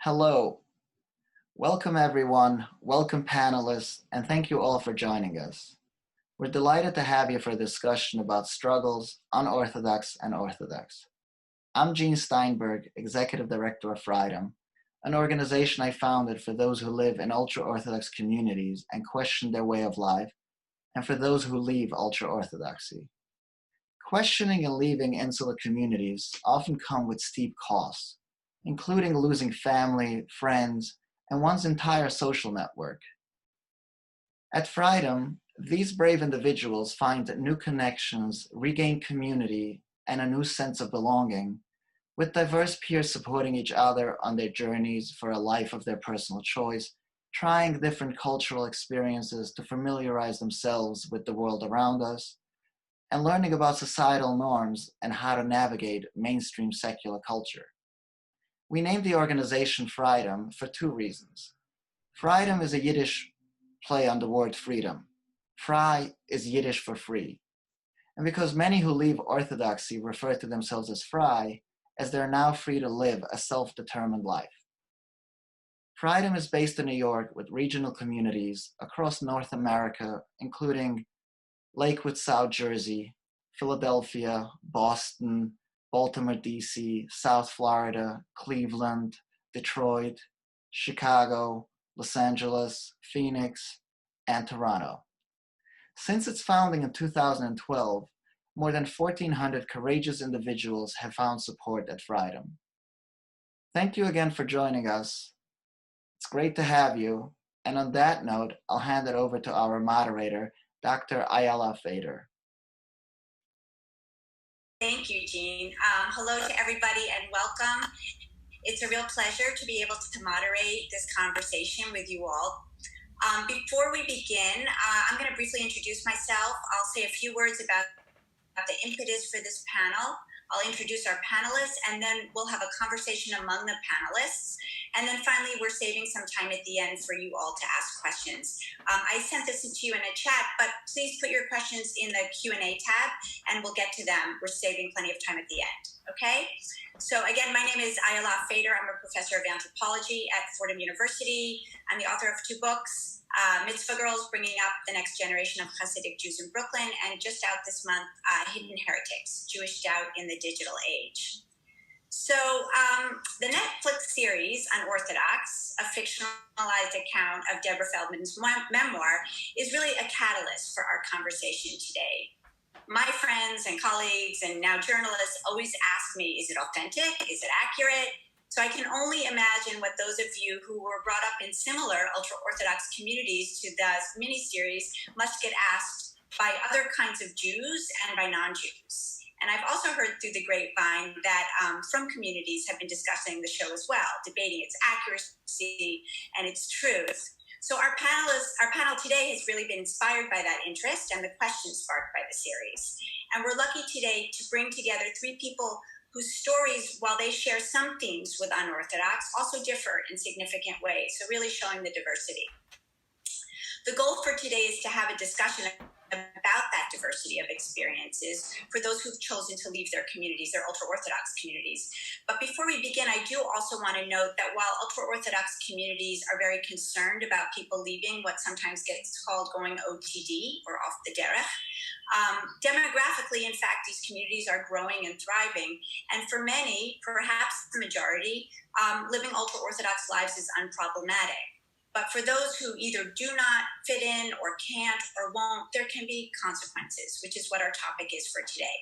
Hello, welcome everyone, welcome panelists, and thank you all for joining us. We're delighted to have you for a discussion about struggles, unorthodox and orthodox. I'm Gene Steinberg, Executive Director of Freidom, an organization I founded for those who live in ultra-Orthodox communities and question their way of life, and for those who leave ultra-Orthodoxy. Questioning and leaving insular communities often come with steep costs, including losing family, friends, and one's entire social network. At Freidom, these brave individuals find new connections, regain community, and a new sense of belonging, with diverse peers supporting each other on their journeys for a life of their personal choice, trying different cultural experiences to familiarize themselves with the world around us, and learning about societal norms and how to navigate mainstream secular culture. We named the organization Freidom for two reasons. Freidom is a Yiddish play on the word freedom. Frei is Yiddish for free. And because many who leave Orthodoxy refer to themselves as frei, as they're now free to live a self-determined life. Freidom is based in New York with regional communities across North America, including Lakewood, South Jersey, Philadelphia, Boston, Baltimore, D.C., South Florida, Cleveland, Detroit, Chicago, Los Angeles, Phoenix, and Toronto. Since its founding in 2012, more than 1,400 courageous individuals have found support at Freidom. Thank you again for joining us. It's great to have you. And on that note, I'll hand it over to our moderator, Dr. Ayala Fader. Thank you, Gene. Hello to everybody and welcome. It's a real pleasure to be able to moderate this conversation with you all. Before we begin, I'm going to briefly introduce myself. I'll say a few words about the impetus for this panel. I'll introduce our panelists, and then we'll have a conversation among the panelists. And then finally, we're saving some time at the end for you all to ask questions. I sent this to you in a chat, but please put your questions in the Q&A tab, and we'll get to them. We're saving plenty of time at the end, okay? So again, my name is Ayala Fader. I'm a professor of anthropology at Fordham University. I'm the author of two books, Mitzvah Girls, Bringing Up the Next Generation of Hasidic Jews in Brooklyn, and just out this month, Hidden Heretics, Jewish Doubt in the Digital Age. So the Netflix series Unorthodox, a fictionalized account of Deborah Feldman's memoir, is really a catalyst for our conversation today. My friends and colleagues and now journalists always ask me, is it authentic? Is it accurate? So I can only imagine what those of you who were brought up in similar ultra-Orthodox communities to the miniseries must get asked by other kinds of Jews and by non-Jews. And I've also heard through the grapevine that from communities have been discussing the show as well, debating its accuracy and its truth. So our panel today has really been inspired by that interest and the questions sparked by the series. And we're lucky today to bring together three people whose stories, while they share some themes with Unorthodox, also differ in significant ways, so really showing the diversity. The goal for today is to have a discussion about that diversity of experiences for those who've chosen to leave their communities, their ultra-Orthodox communities. But before we begin, I do also want to note that while ultra-Orthodox communities are very concerned about people leaving what sometimes gets called going OTD, or off the derech, demographically, in fact, these communities are growing and thriving. And for many, perhaps the majority, living ultra-Orthodox lives is unproblematic. But for those who either do not fit in or can't or won't, there can be consequences, which is what our topic is for today.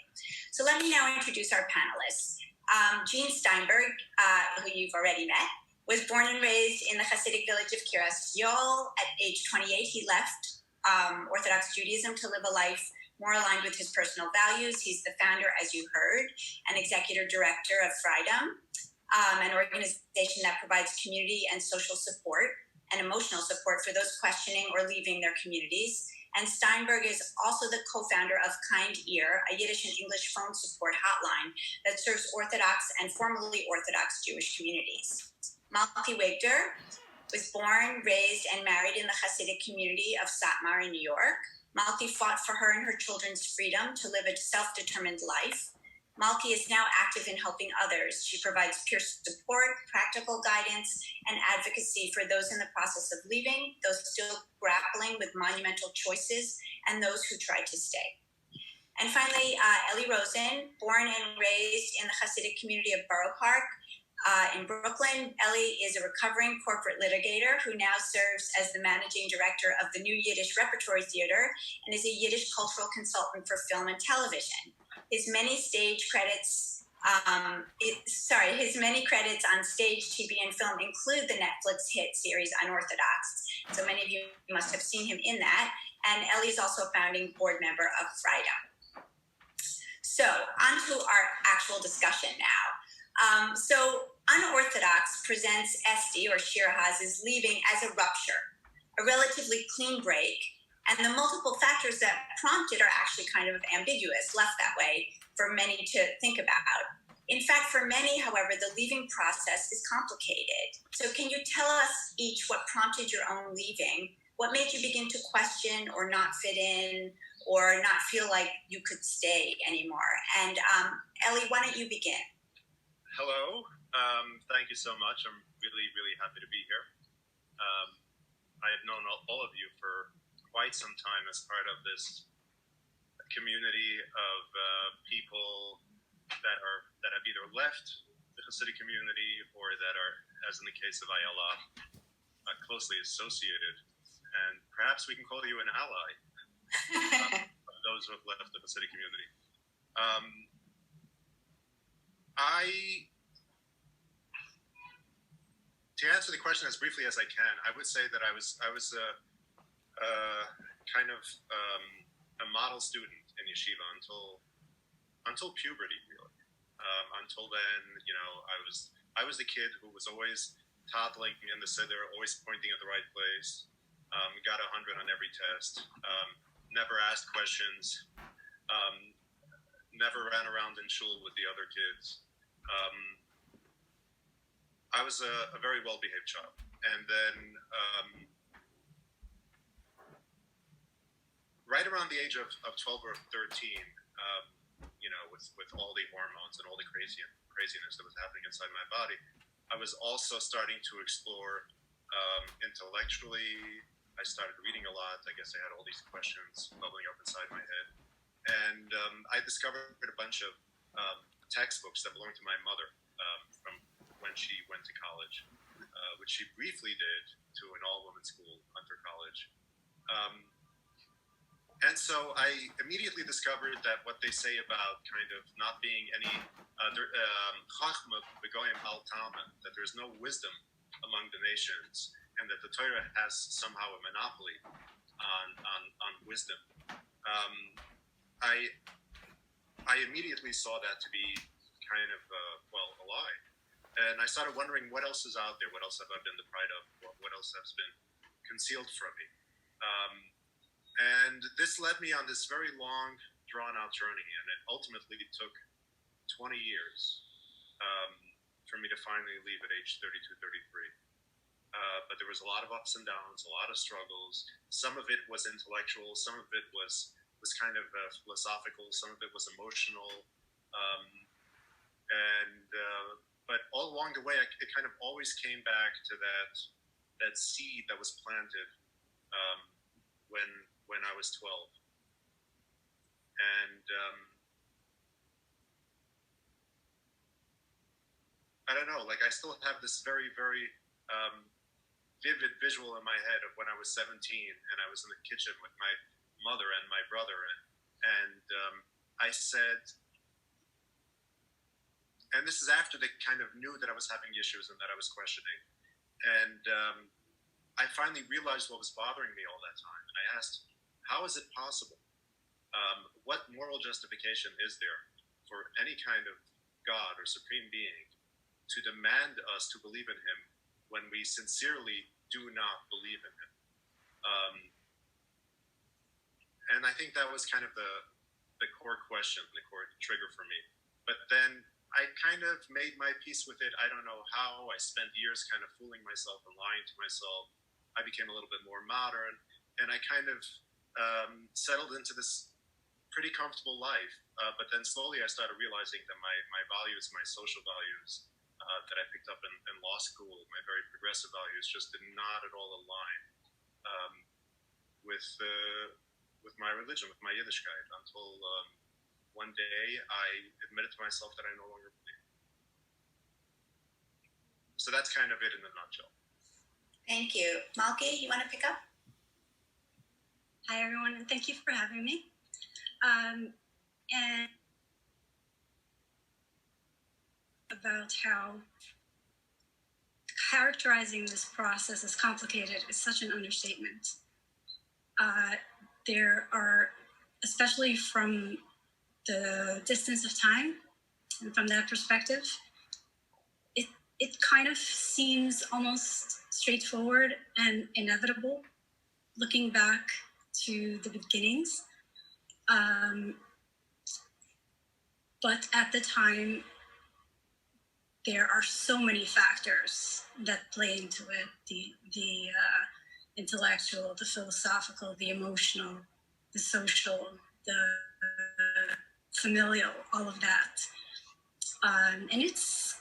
So let me now introduce our panelists. Gene Steinberg, who you've already met, was born and raised in the Hasidic village of Kiryas Yol. At age 28, he left Orthodox Judaism to live a life more aligned with his personal values. He's the founder, as you heard, and executive director of Freidom, an organization that provides community and social support and emotional support for those questioning or leaving their communities. And Steinberg is also the co-founder of Kind Ear, a Yiddish and English phone support hotline that serves Orthodox and formerly Orthodox Jewish communities. Malky Wigder was born, raised, and married in the Hasidic community of Satmar in New York. Malky fought for her and her children's freedom to live a self-determined life. Malky is now active in helping others. She provides peer support, practical guidance, and advocacy for those in the process of leaving, those still grappling with monumental choices, and those who try to stay. And finally, Rosen, born and raised in the Hasidic community of Borough Park in Brooklyn. Ellie is a recovering corporate litigator who now serves as the managing director of the New Yiddish Repertory Theater and is a Yiddish cultural consultant for film and television. His many credits on stage, TV, and film include the Netflix hit series Unorthodox. So many of you must have seen him in that. And Ellie is also a founding board member of Freidom. So on to our actual discussion now. So Unorthodox presents Esti, or Shiraz's leaving, as a rupture, a relatively clean break, and the multiple factors that prompted are actually kind of ambiguous, left that way for many to think about. In fact, for many, however, the leaving process is complicated. So can you tell us each what prompted your own leaving? What made you begin to question or not fit in or not feel like you could stay anymore? And Ellie, why don't you begin? Hello. Thank you so much. I'm really, really happy to be here. I have known all of you for quite some time as part of this community of people that have either left the Hasidic community or that are, as in the case of Ayala, closely associated. And perhaps we can call you an ally of those who have left the Hasidic community. To answer the question as briefly as I can, I would say that I was kind of a model student in yeshiva until puberty, really. Until then, I was the kid who was always toddling in the siddur, always pointing at the right place. Got 100 on every test. Never asked questions. Never ran around in shul with the other kids. I was a very well-behaved child. And then right around the age of 12 or 13, with all the hormones and all the craziness that was happening inside my body, I was also starting to explore intellectually. I started reading a lot. I guess I had all these questions bubbling up inside my head. And I discovered a bunch of textbooks that belonged to my mother from when she went to college, which she briefly did to an all-woman school under college. And so I immediately discovered that what they say about kind of not being any chachma begoyim al talmud, that there's no wisdom among the nations, and that the Torah has somehow a monopoly on wisdom. I immediately saw that to be kind of a lie, and I started wondering what else is out there. What else have I been deprived of? What else has been concealed from me? And this led me on this very long, drawn-out journey, and it ultimately took 20 years for me to finally leave at age 32, 33. But there was a lot of ups and downs, a lot of struggles. Some of it was intellectual, some of it was kind of philosophical, some of it was emotional. But all along the way, it kind of always came back to that seed that was planted when I was 12. And I don't know, I still have this very, very vivid visual in my head of when I was 17 and I was in the kitchen with my mother and my brother, and I said, and this is after they kind of knew that I was having issues and that I was questioning, and I finally realized what was bothering me all that time, and I asked, how is it possible? What moral justification is there for any kind of God or supreme being to demand us to believe in him when we sincerely do not believe in him? And I think that was kind of the core question, the core trigger for me. But then I kind of made my peace with it. I don't know how. I spent years kind of fooling myself and lying to myself. I became a little bit more modern, and I kind of settled into this pretty comfortable life. But then slowly I started realizing that my values, my social values that I picked up in law school, my very progressive values, just did not at all align with my religion, with my Yiddishkeit, until one day I admitted to myself that I no longer believe. So that's kind of it in a nutshell. Thank you. Malky, you want to pick up? Hi, everyone, and thank you for having me. And about how characterizing this process as complicated is such an understatement. There are, especially from the distance of time, and from that perspective, it kind of seems almost straightforward and inevitable looking back to the beginnings. But at the time, there are so many factors that play into it, the intellectual, the philosophical, the emotional, the social, the familial, all of that. And it's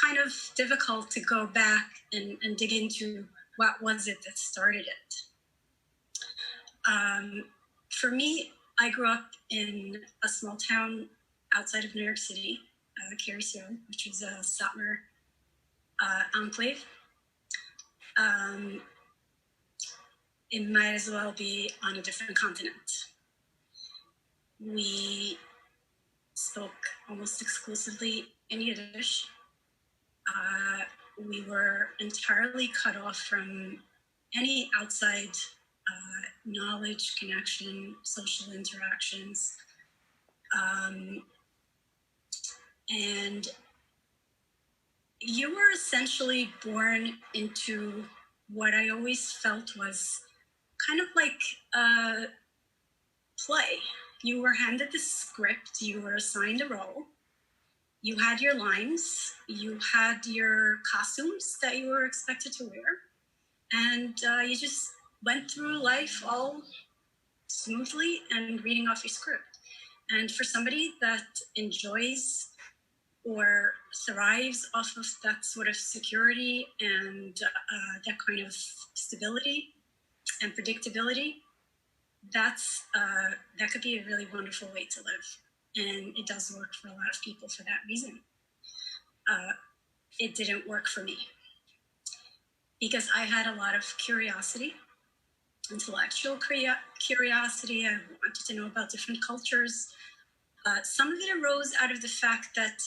kind of difficult to go back and dig into what was it that started it. For me, I grew up in a small town outside of New York City, Kiryas, which was a Satmar enclave. It might as well be on a different continent. We spoke almost exclusively in Yiddish. We were entirely cut off from any outside knowledge, connection, social interactions. And you were essentially born into what I always felt was kind of like a play. You were handed the script, you were assigned a role, you had your lines, you had your costumes that you were expected to wear, and you just went through life all smoothly and reading off your script. And for somebody that enjoys or thrives off of that sort of security and that kind of stability and predictability, that could be a really wonderful way to live. And it does work for a lot of people for that reason. It didn't work for me because I had a lot of curiosity, intellectual curiosity. I wanted to know about different cultures. Some of it arose out of the fact that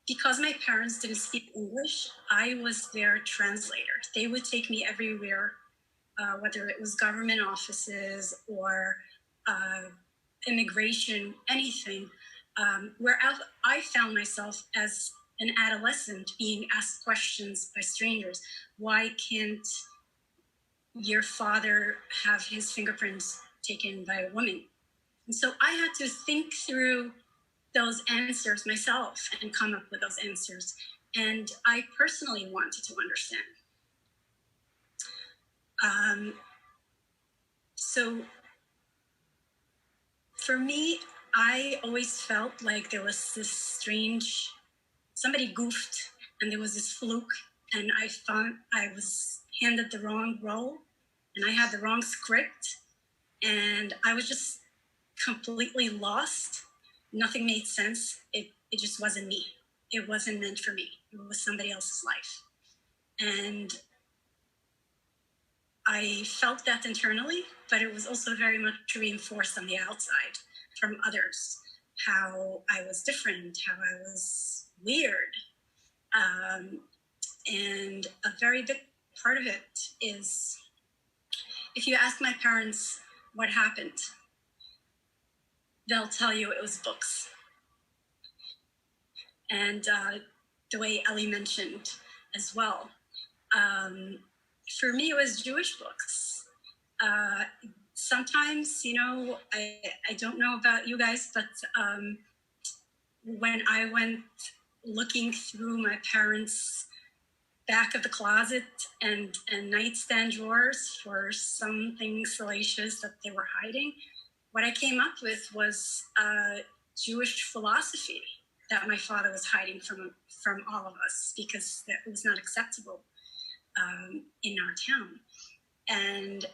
because my parents didn't speak English, I was their translator. They would take me everywhere, whether it was government offices or immigration, anything, where I found myself as an adolescent being asked questions by strangers. Why can't your father have his fingerprints taken by a woman? And so I had to think through those answers myself and come up with those answers. And I personally wanted to understand. So for me, I always felt like there was this strange, somebody goofed and there was this fluke, and I found I was handed the wrong role and I had the wrong script, and I was just completely lost. Nothing made sense. It just wasn't me. It wasn't meant for me. It was somebody else's life. And I felt that internally, but it was also very much reinforced on the outside from others, how I was different, how I was weird. And a very big part of it is, if you ask my parents what happened, they'll tell you it was books. And the way Ellie mentioned as well. For me, it was Jewish books. Sometimes, I don't know about you guys, but when I went looking through my parents' back of the closet and nightstand drawers for something salacious that they were hiding, what I came up with was Jewish philosophy that my father was hiding from all of us because that was not acceptable in our town. And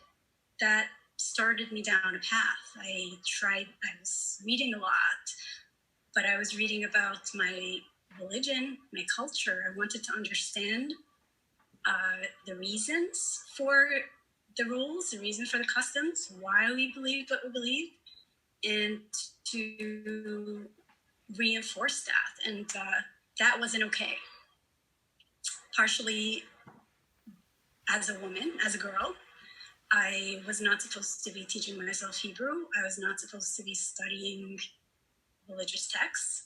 that started me down a path. I was reading a lot, but I was reading about my religion, my culture. I wanted to understand the reasons for the rules, the reason for the customs, why we believe what we believe, and to reinforce that. And that wasn't okay. Partially as a woman, as a girl, I was not supposed to be teaching myself Hebrew. I was not supposed to be studying religious texts.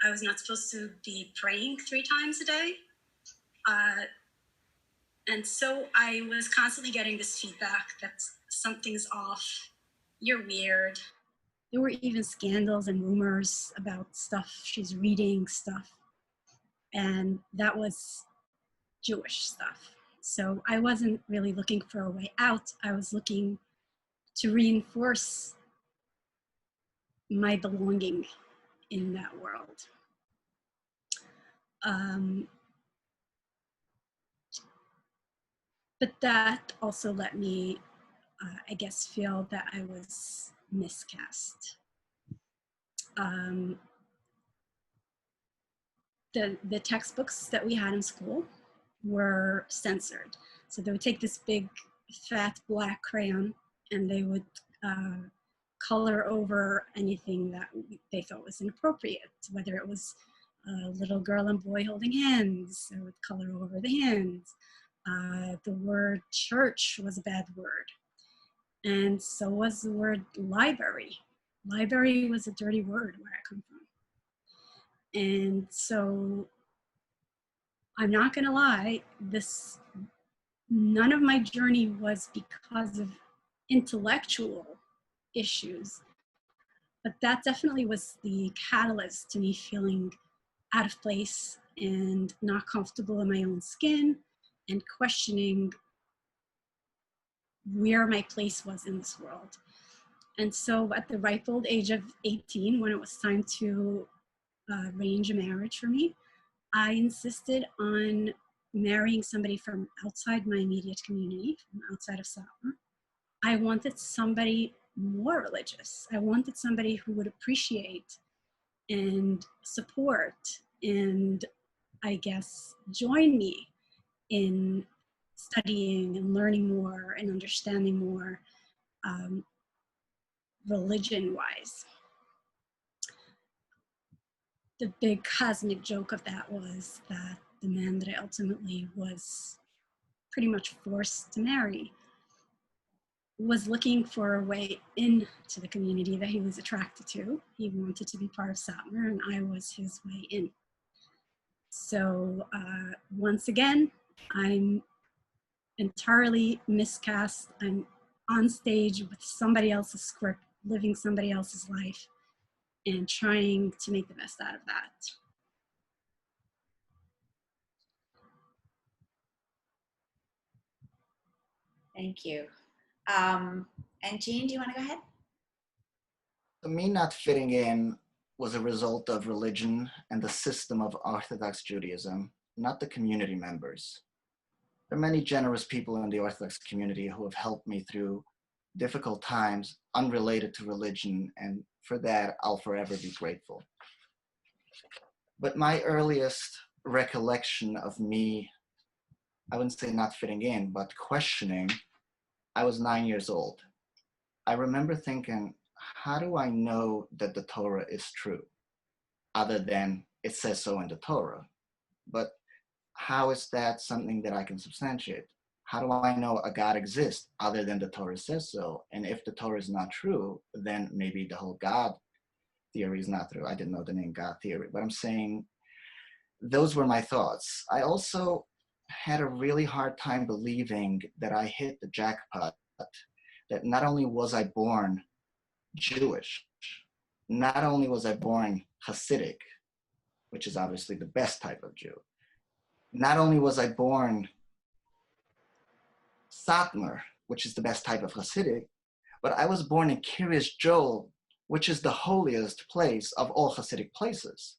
I was not supposed to be praying 3 times a day. And so I was constantly getting this feedback that something's off, you're weird. There were even scandals and rumors about stuff, she's reading stuff. And that was Jewish stuff. So I wasn't really looking for a way out. I was looking to reinforce my belonging in that world. But that also let me, I guess, feel that I was miscast. The textbooks that we had in school were censored. So they would take this big, fat black crayon and they would color over anything that they thought was inappropriate, whether it was a little girl and boy holding hands, they would color over the hands. The word church was a bad word. And so was the word library. Library was a dirty word where I come from. And so I'm not gonna lie, none of my journey was because of intellectual issues, but that definitely was the catalyst to me feeling out of place and not comfortable in my own skin and questioning where my place was in this world. And so at the ripe old age of 18, when it was time to arrange a marriage for me, I insisted on marrying somebody from outside my immediate community, from outside of Satmar. I wanted somebody more religious. I wanted somebody who would appreciate and support and, I guess, join me in studying and learning more and understanding more religion-wise. The big cosmic joke of that was that the man that I ultimately was pretty much forced to marry was looking for a way into the community that he was attracted to. He wanted to be part of Satmar, and I was his way in. So once again, I'm entirely miscast. I'm on stage with somebody else's script, living somebody else's life, and trying to make the best out of that. Thank you. And Gene, do you want to go ahead? So me not fitting in was a result of religion and the system of Orthodox Judaism, not the community members. There are many generous people in the Orthodox community who have helped me through difficult times unrelated to religion, and for that, I'll forever be grateful. But my earliest recollection of me, I wouldn't say not fitting in, but questioning, I was 9 years old. I remember thinking, how do I know that the Torah is true? Other than it says so in the Torah. But how is that something that I can substantiate? How do I know a God exists other than the Torah says so? And if the Torah is not true, then maybe the whole God theory is not true. I didn't know the name God theory, but I'm saying those were my thoughts. I also had a really hard time believing that I hit the jackpot, that not only was I born Jewish, not only was I born Hasidic, which is obviously the best type of Jew, not only was I born Satmar, which is the best type of Hasidic, But I was born in Kiryas Joel, which is the holiest place of all Hasidic places.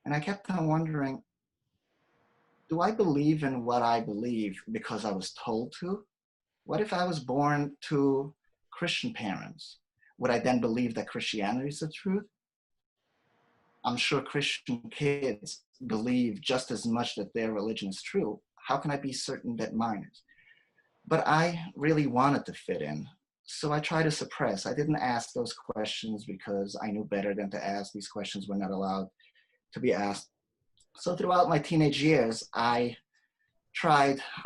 And I kept on wondering, do I believe in what I believe because I was told to? What if I was born to Christian parents? Would I then believe that Christianity is the truth? I'm sure Christian kids believe just as much that their religion is true. How can I be certain that mine is? But I really wanted to fit in. So I tried to suppress. I didn't ask those questions because I knew better than to ask. These questions were not allowed to be asked. So throughout my teenage years, I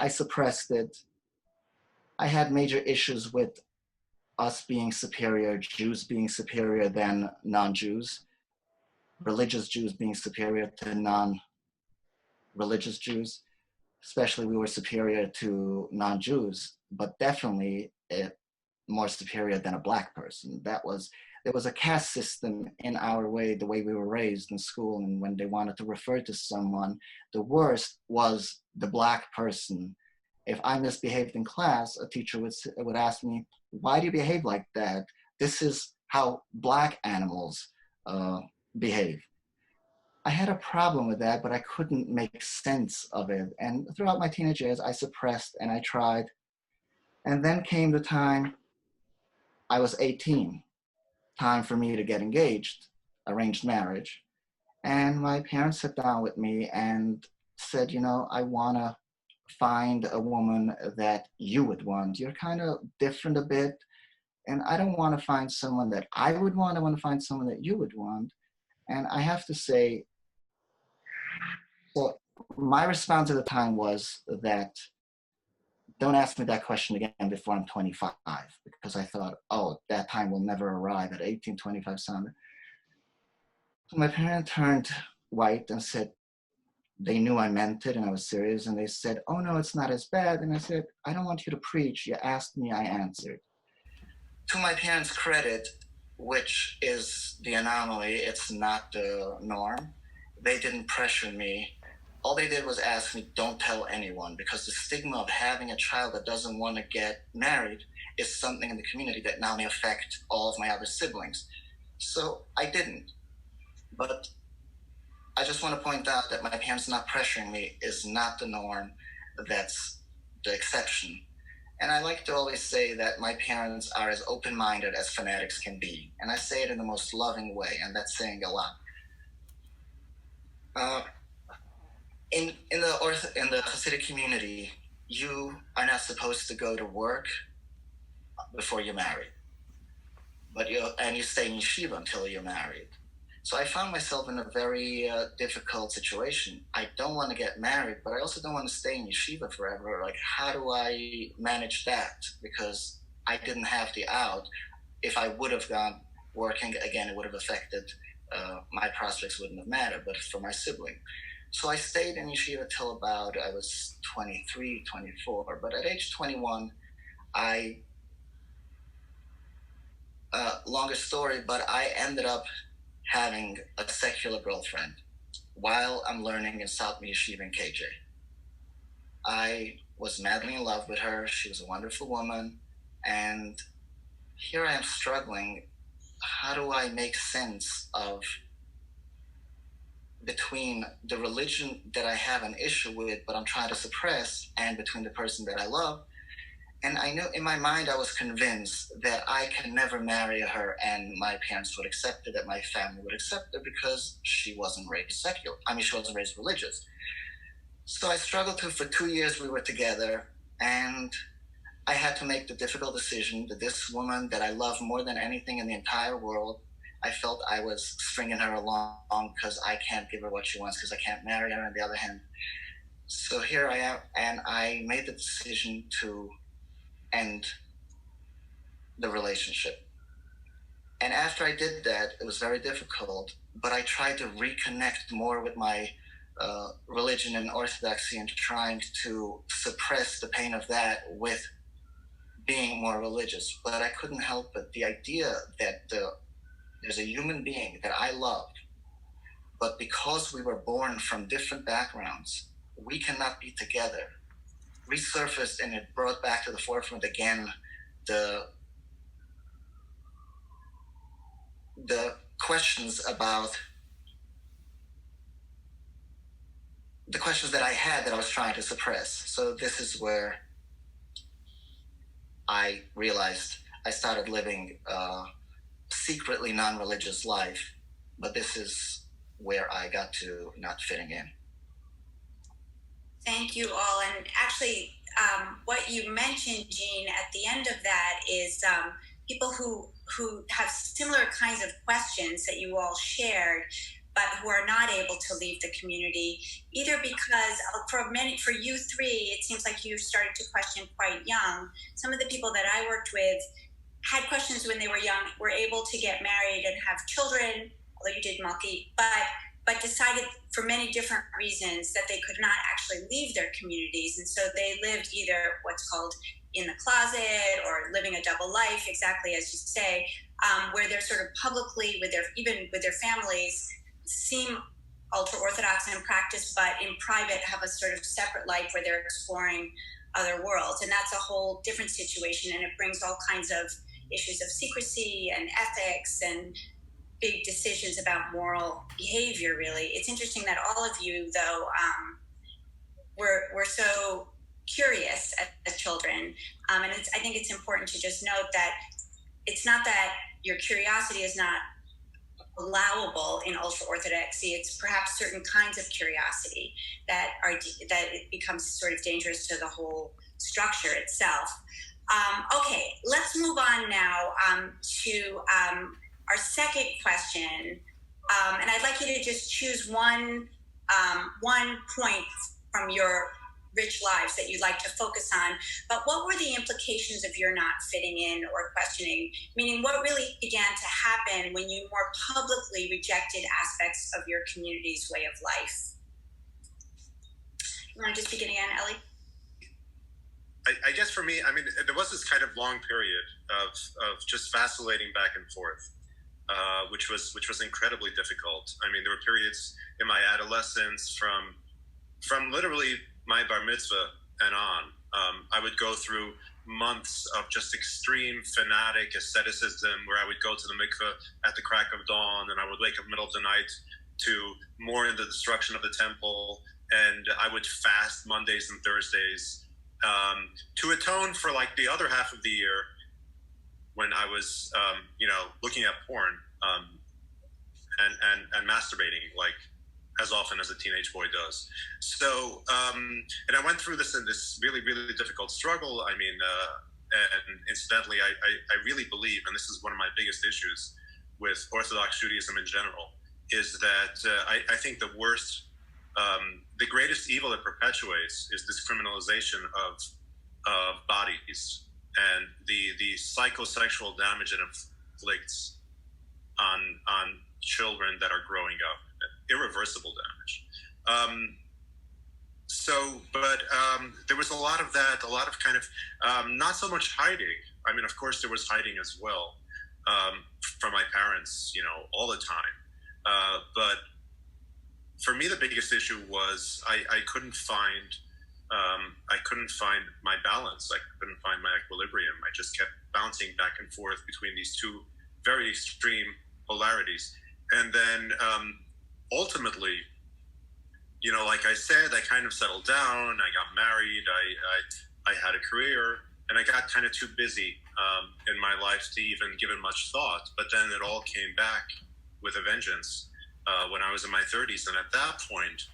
suppressed it. I had major issues with us being superior, Jews being superior than non-Jews, religious Jews being superior to non-religious Jews. Especially we were superior to non-Jews, but definitely more superior than a Black person. There was a caste system in our way, the way we were raised in school, and when they wanted to refer to someone, the worst was the Black person. If I misbehaved in class, a teacher would ask me, why do you behave like that? This is how Black animals behave. I had a problem with that, but I couldn't make sense of it. And throughout my teenage years, I suppressed and I tried. And then came the time I was 18, time for me to get engaged, arranged marriage. And my parents sat down with me and said, I want to find a woman that you would want. You're kind of different a bit. And I don't want to find someone that I would want. I want to find someone that you would want. And I have to say, so my response at the time was that don't ask me that question again before I'm 25, because I thought, oh, that time will never arrive at 18, 25 something. So my parents turned white and said, they knew I meant it and I was serious. And they said, oh no, it's not as bad. And I said, I don't want you to preach. You asked me, I answered. To my parents' credit, which is the anomaly, it's not the norm, they didn't pressure me. All they did was ask me, don't tell anyone, because the stigma of having a child that doesn't want to get married is something in the community that now may affect all of my other siblings. So I didn't. But I just want to point out that my parents not pressuring me is not the norm, that's the exception. And I like to always say that my parents are as open-minded as fanatics can be. And I say it in the most loving way, and that's saying a lot. In the Hasidic community, you are not supposed to go to work before you're married, but you stay in yeshiva until you're married. So I found myself in a very difficult situation. I don't want to get married, but I also don't want to stay in yeshiva forever. Like, how do I manage that? Because I didn't have the out. If I would have gone working again, it would have affected my prospects. Wouldn't have mattered, but for my sibling. So I stayed in yeshiva till about I was 23, 24. But at age 21, longer story, but I ended up having a secular girlfriend while I'm learning in South Yeshiva in KJ. I was madly in love with her. She was a wonderful woman. And here I am struggling. How do I make sense of between the religion that I have an issue with, but I'm trying to suppress, and between the person that I love? And I knew in my mind, I was convinced that I can never marry her and my parents would accept it, that my family would accept it, because she wasn't raised secular. She wasn't raised religious. So I struggled for 2 years. We were together, and I had to make the difficult decision that this woman that I love more than anything in the entire world, I felt I was stringing her along because I can't give her what she wants, because I can't marry her on the other hand. So here I am, and I made the decision to end the relationship. And after I did that, it was very difficult, but I tried to reconnect more with my religion and orthodoxy, and trying to suppress the pain of that with being more religious. But I couldn't help it. The idea that there's a human being that I loved, but because we were born from different backgrounds, we cannot be together, resurfaced, and it brought back to the forefront again the the questions that I had that I was trying to suppress. So this is where I realized I started living a secretly non-religious life, but this is where I got to not fitting in. Thank you all. And actually, what you mentioned, Gene, at the end of that is people who have similar kinds of questions that you all shared, but who are not able to leave the community, either because for you three, it seems like you started to question quite young. Some of the people that I worked with had questions when they were young, were able to get married and have children, although you did, Malky, but decided for many different reasons that they could not actually leave their communities. And so they lived either what's called in the closet or living a double life, exactly as you say, where they're sort of publicly even with their families seem ultra-Orthodox in practice, but in private have a sort of separate life where they're exploring other worlds. And that's a whole different situation. And it brings all kinds of issues of secrecy and ethics and big decisions about moral behavior, really. It's interesting that all of you, though, were so curious as children. And I think it's important to just note that it's not that your curiosity is not allowable in ultra-Orthodoxy. It's perhaps certain kinds of curiosity that it becomes sort of dangerous to the whole structure itself. Okay, let's move on now to our second question, and I'd like you to just choose one point from your rich lives that you'd like to focus on. But what were the implications of your not fitting in or questioning? Meaning, what really began to happen when you more publicly rejected aspects of your community's way of life? You want to just begin again, Ellie? I guess for me, I mean, there was this kind of long period of just vacillating back and forth, which was incredibly difficult. I mean, there were periods in my adolescence from literally my bar mitzvah and on. I would go through months of just extreme fanatic asceticism, where I would go to the mikveh at the crack of dawn, and I would wake up middle of the night to mourn the destruction of the temple, and I would fast Mondays and Thursdays. To atone for like the other half of the year when I was, looking at porn and masturbating like as often as a teenage boy does. So, and I went through this in this really, really difficult struggle. I mean, and incidentally, I really believe, and this is one of my biggest issues with Orthodox Judaism in general, is that I think the greatest evil it perpetuates is this criminalization of bodies and the psychosexual damage it inflicts on children that are growing up, irreversible damage. But there was a lot of that, a lot of kind of not so much hiding. I mean, of course, there was hiding as well from my parents, all the time. But for me, the biggest issue was I couldn't find my balance. I couldn't find my equilibrium. I just kept bouncing back and forth between these two very extreme polarities. And then ultimately, like I said, I kind of settled down. I got married. I had a career, and I got kind of too busy in my life to even give it much thought. But then it all came back with a vengeance when I was in my 30s. And at that point,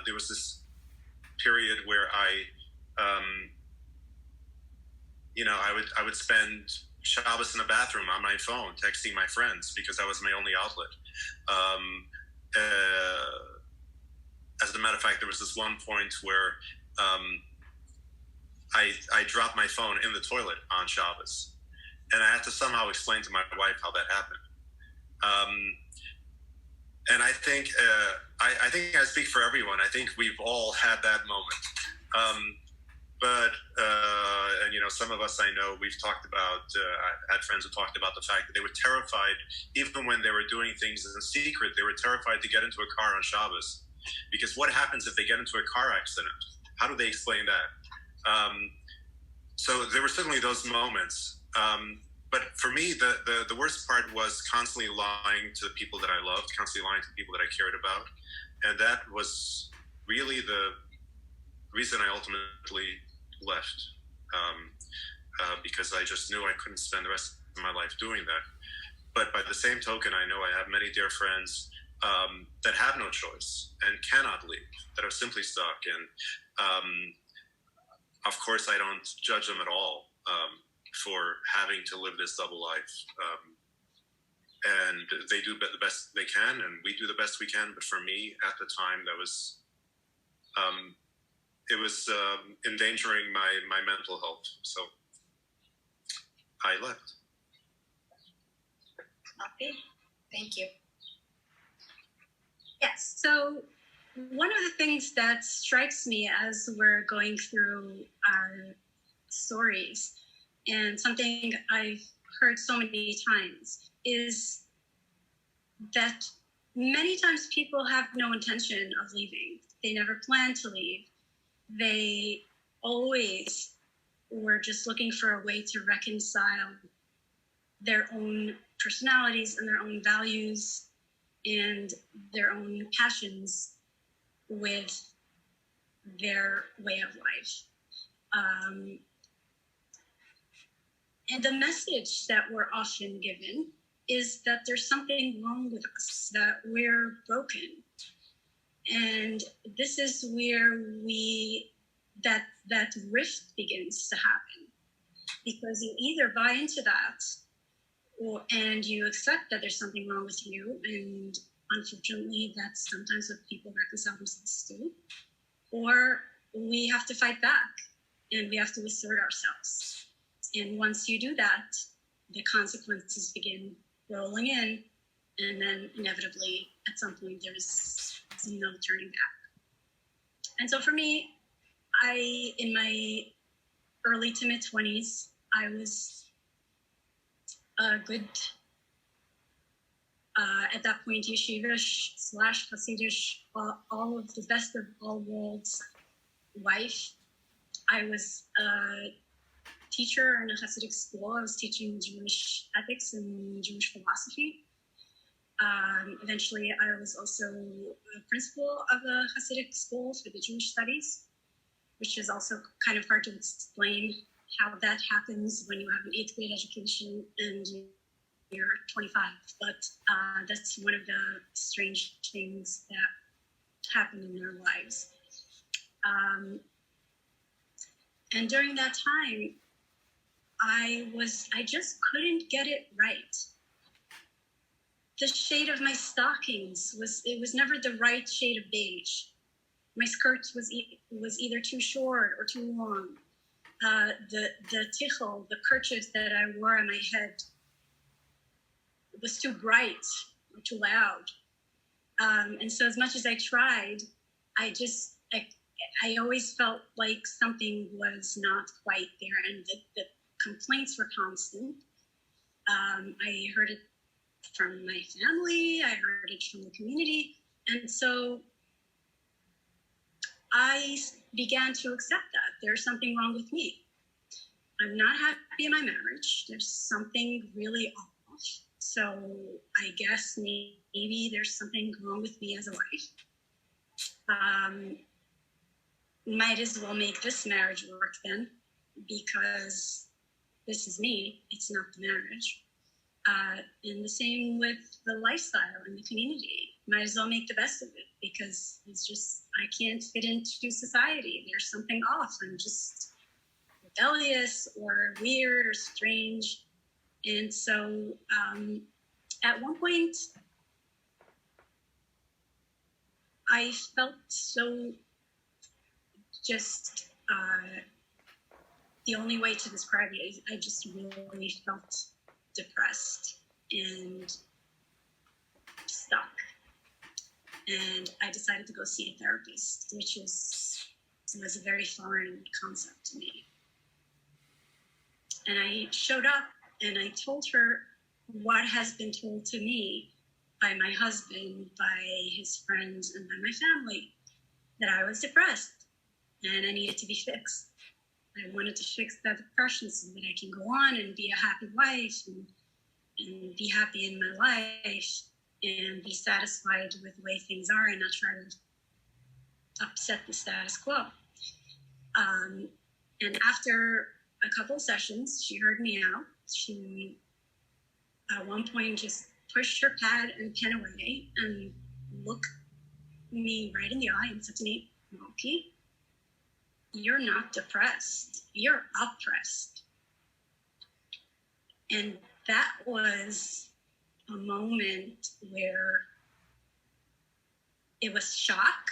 there was this period where I would spend Shabbos in the bathroom on my phone, texting my friends, because that was my only outlet. As a matter of fact, there was this one point where I dropped my phone in the toilet on Shabbos, and I had to somehow explain to my wife how that happened. And I think I speak for everyone. I think we've all had that moment. And some of us I know, we've talked about, I had friends who talked about the fact that they were terrified, even when they were doing things in secret, they were terrified to get into a car on Shabbos. Because what happens if they get into a car accident? How do they explain that? So there were certainly those moments. but for me, the worst part was constantly lying to the people that I loved, constantly lying to the people that I cared about. And that was really the reason I ultimately left, because I just knew I couldn't spend the rest of my life doing that. But by the same token, I know I have many dear friends that have no choice and cannot leave, that are simply stuck. And of course, I don't judge them at all for having to live this double life. And they do the best they can, and we do the best we can. But for me, at the time, that was it was endangering my mental health. So I left. Okay, thank you. Yes. So one of the things that strikes me as we're going through our stories, and something I've heard so many times, is that many times people have no intention of leaving. They never plan to leave. They always were just looking for a way to reconcile their own personalities and their own values and their own passions with their way of life. And the message that we're often given is that there's something wrong with us, that we're broken. And this is where that rift begins to happen, because you either buy into that and you accept that there's something wrong with you, and unfortunately that's sometimes what people reconcile themselves to, or we have to fight back and we have to assert ourselves. And once you do that, the consequences begin rolling in, and then inevitably at some point there's no turning back. And so for me, in my early to mid 20s, I was a good, at that point, yeshivish / Hasidish, all of the best of all worlds wife. I was a teacher in a Hasidic school. I was teaching Jewish ethics and Jewish philosophy. Eventually, I was also a principal of a Hasidic school for the Jewish studies, which is also kind of hard to explain how that happens when you have an 8th grade education and you're 25. But that's one of the strange things that happen in our lives. And during that time, I just couldn't get it right. The shade of my stockings was never the right shade of beige. My skirt was either too short or too long. The tichel, the kerchief that I wore on my head, was too bright or too loud. And so as much as I tried, I always felt like something was not quite there, and the complaints were constant. I heard it from my family, I heard it from the community, and so I began to accept that there's something wrong with me. I'm not happy in my marriage. There's something really off. So I guess maybe there's something wrong with me as a wife. Might as well make this marriage work then, because this is me, it's not the marriage. And the same with the lifestyle and the community. Might as well make the best of it, because it's just, I can't fit into society. There's something off. I'm just rebellious or weird or strange. And so at one point, I felt so just, the only way to describe it is I just really felt depressed and stuck. And I decided to go see a therapist, which was a very foreign concept to me. And I showed up and I told her what has been told to me by my husband, by his friends, and by my family, that I was depressed and I needed to be fixed. I wanted to fix that depression so that I can go on and be a happy wife and be happy in my life and be satisfied with the way things are and not try to upset the status quo. And after a couple of sessions, she heard me out. She, at one point, just pushed her pad and pen away and looked me right in the eye and said to me, Malky, you're not depressed, you're oppressed. And that was a moment where it was shock,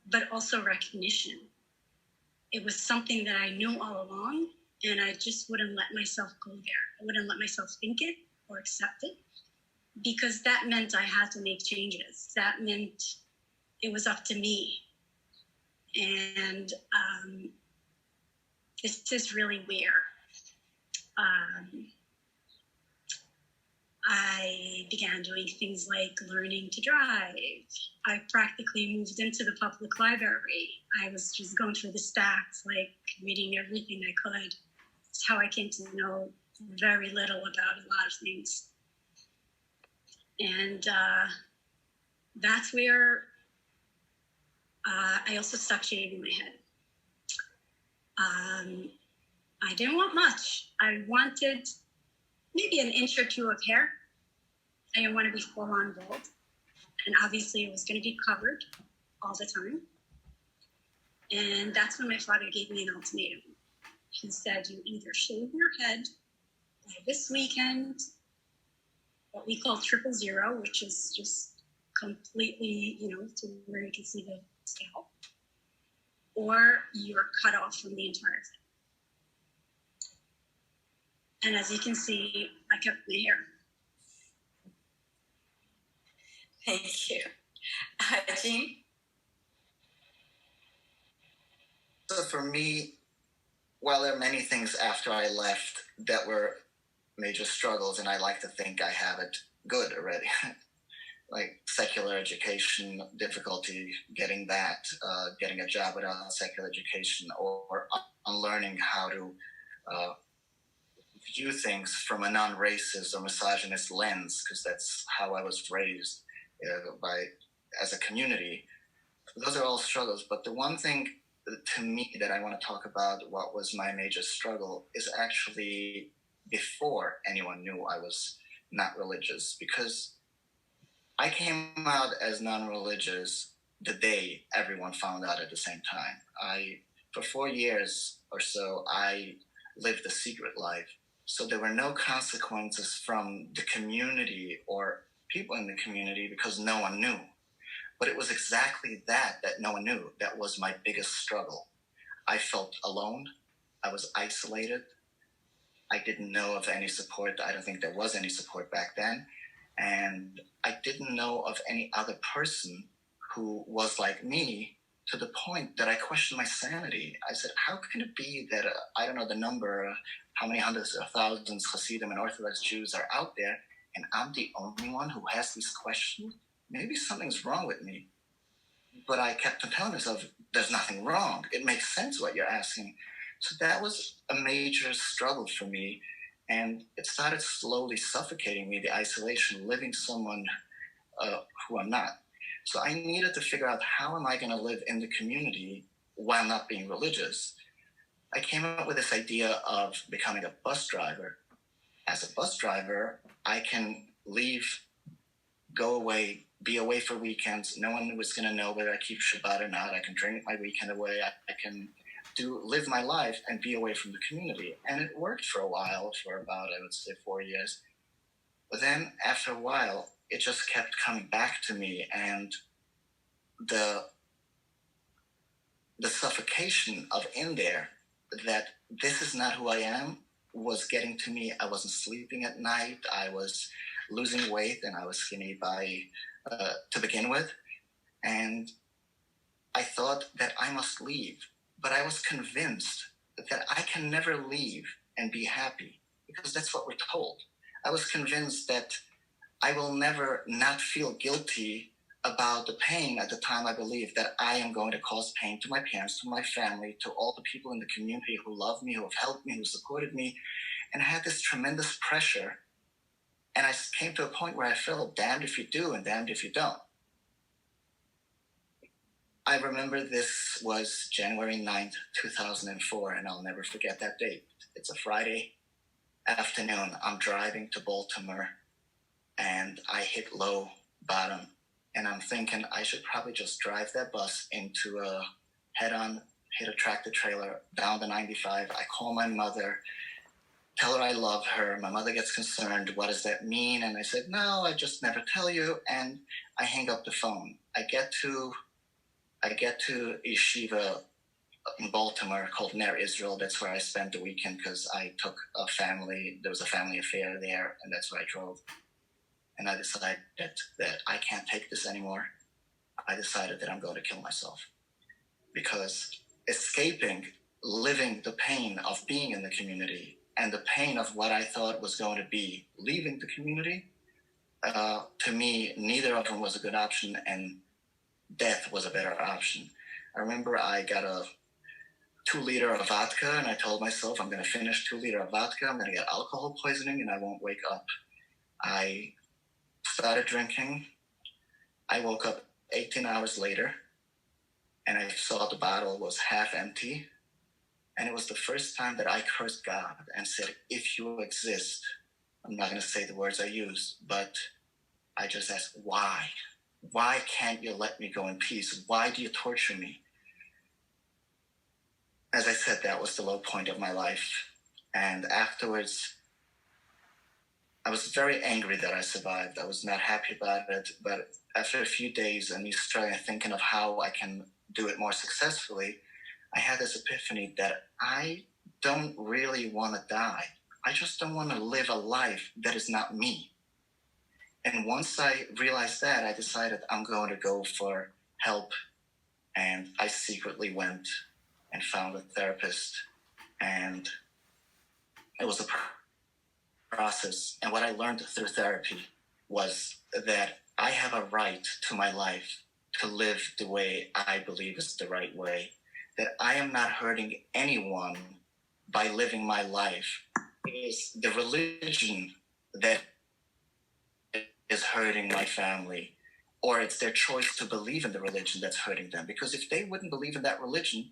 but also recognition. It was something that I knew all along, and I just wouldn't let myself go there. I wouldn't let myself think it or accept it, because that meant I had to make changes. That meant it was up to me. And this is really where I began doing things like learning to drive. I practically moved into the public library. I was just going through the stacks, like reading everything I could. That's how I came to know very little about a lot of things. And that's where I also stopped shaving my head. I didn't want much. I wanted maybe an inch or two of hair. I didn't want to be full on bald. And obviously it was going to be covered all the time. And that's when my father gave me an ultimatum. He said, you either shave your head by this weekend, what we call 000, which is just completely, to where you can see the scalp, or you're cut off from the entire thing. And as you can see, I kept my hair. Thank you. Gene? So for me, while there are many things after I left that were major struggles, and I like to think I have it good already, like secular education, difficulty getting that, getting a job without secular education, or unlearning how to view things from a non-racist or misogynist lens, because that's how I was raised as a community. Those are all struggles, but the one thing to me that I want to talk about, what was my major struggle, is actually before anyone knew I was not religious, because I came out as non-religious the day everyone found out at the same time. For 4 years or so, I lived a secret life. So there were no consequences from the community or people in the community because no one knew. But it was exactly that no one knew that was my biggest struggle. I felt alone. I was isolated. I didn't know of any support. I don't think there was any support back then. And I didn't know of any other person who was like me, to the point that I questioned my sanity. I said, how can it be that, I don't know the number, how many hundreds of thousands Hasidim and Orthodox Jews are out there, and I'm the only one who has these questions? Maybe something's wrong with me. But I kept on telling myself, there's nothing wrong. It makes sense what you're asking. So that was a major struggle for me. And it started slowly suffocating me, the isolation, living someone who I'm not. So I needed to figure out, how am I going to live in the community while not being religious? I came up with this idea of becoming a bus driver. As a bus driver, I can leave, go away, be away for weekends. No one was going to know whether I keep Shabbat or not. I can drink my weekend away. I can live my life and be away from the community. And it worked for a while, for about, I would say, 4 years. But then after a while, it just kept coming back to me, and the suffocation of in there, that this is not who I am, was getting to me. I wasn't sleeping at night. I was losing weight, and I was skinny to begin with. And I thought that I must leave, but I was convinced that I can never leave and be happy, because that's what we're told. I was convinced that I will never not feel guilty about the pain at the time. I believed that I am going to cause pain to my parents, to my family, to all the people in the community who love me, who have helped me, who supported me. And I had this tremendous pressure. And I came to a point where I felt damned if you do and damned if you don't. I remember this was January 9th, 2004, and I'll never forget that date. It's a Friday afternoon. I'm driving to Baltimore, and I hit low bottom. And I'm thinking I should probably just drive that bus into a head-on, hit a tractor trailer down the 95. I call my mother, tell her I love her. My mother gets concerned. What does that mean? And I said, no, I just never tell you. And I hang up the phone. I get to yeshiva in Baltimore called Ner Israel. That's where I spent the weekend because I took a family. There was a family affair there, and that's where I drove. And I decided that I can't take this anymore. I decided that I'm going to kill myself because escaping, living the pain of being in the community and the pain of what I thought was going to be leaving the community, to me, neither of them was a good option, and death was a better option. I remember I got a 2-liter of vodka, and I told myself I'm going to finish 2-liter of vodka. I'm going to get alcohol poisoning, and I won't wake up. I started drinking. I woke up 18 hours later, and I saw the bottle was half empty. And it was the first time that I cursed God and said, if you exist, I'm not going to say the words I used, but I just asked, why? Why can't you let me go in peace? Why do you torture me? As I said, that was the low point of my life. And afterwards, I was very angry that I survived. I was not happy about it. But after a few days and me struggling and thinking of how I can do it more successfully, I had this epiphany that I don't really want to die. I just don't want to live a life that is not me. And once I realized that, I decided I'm going to go for help. And I secretly went and found a therapist. And it was a process. And what I learned through therapy was that I have a right to my life to live the way I believe is the right way. That I am not hurting anyone by living my life. It is the religion that is hurting my family, or it's their choice to believe in the religion that's hurting them. Because if they wouldn't believe in that religion,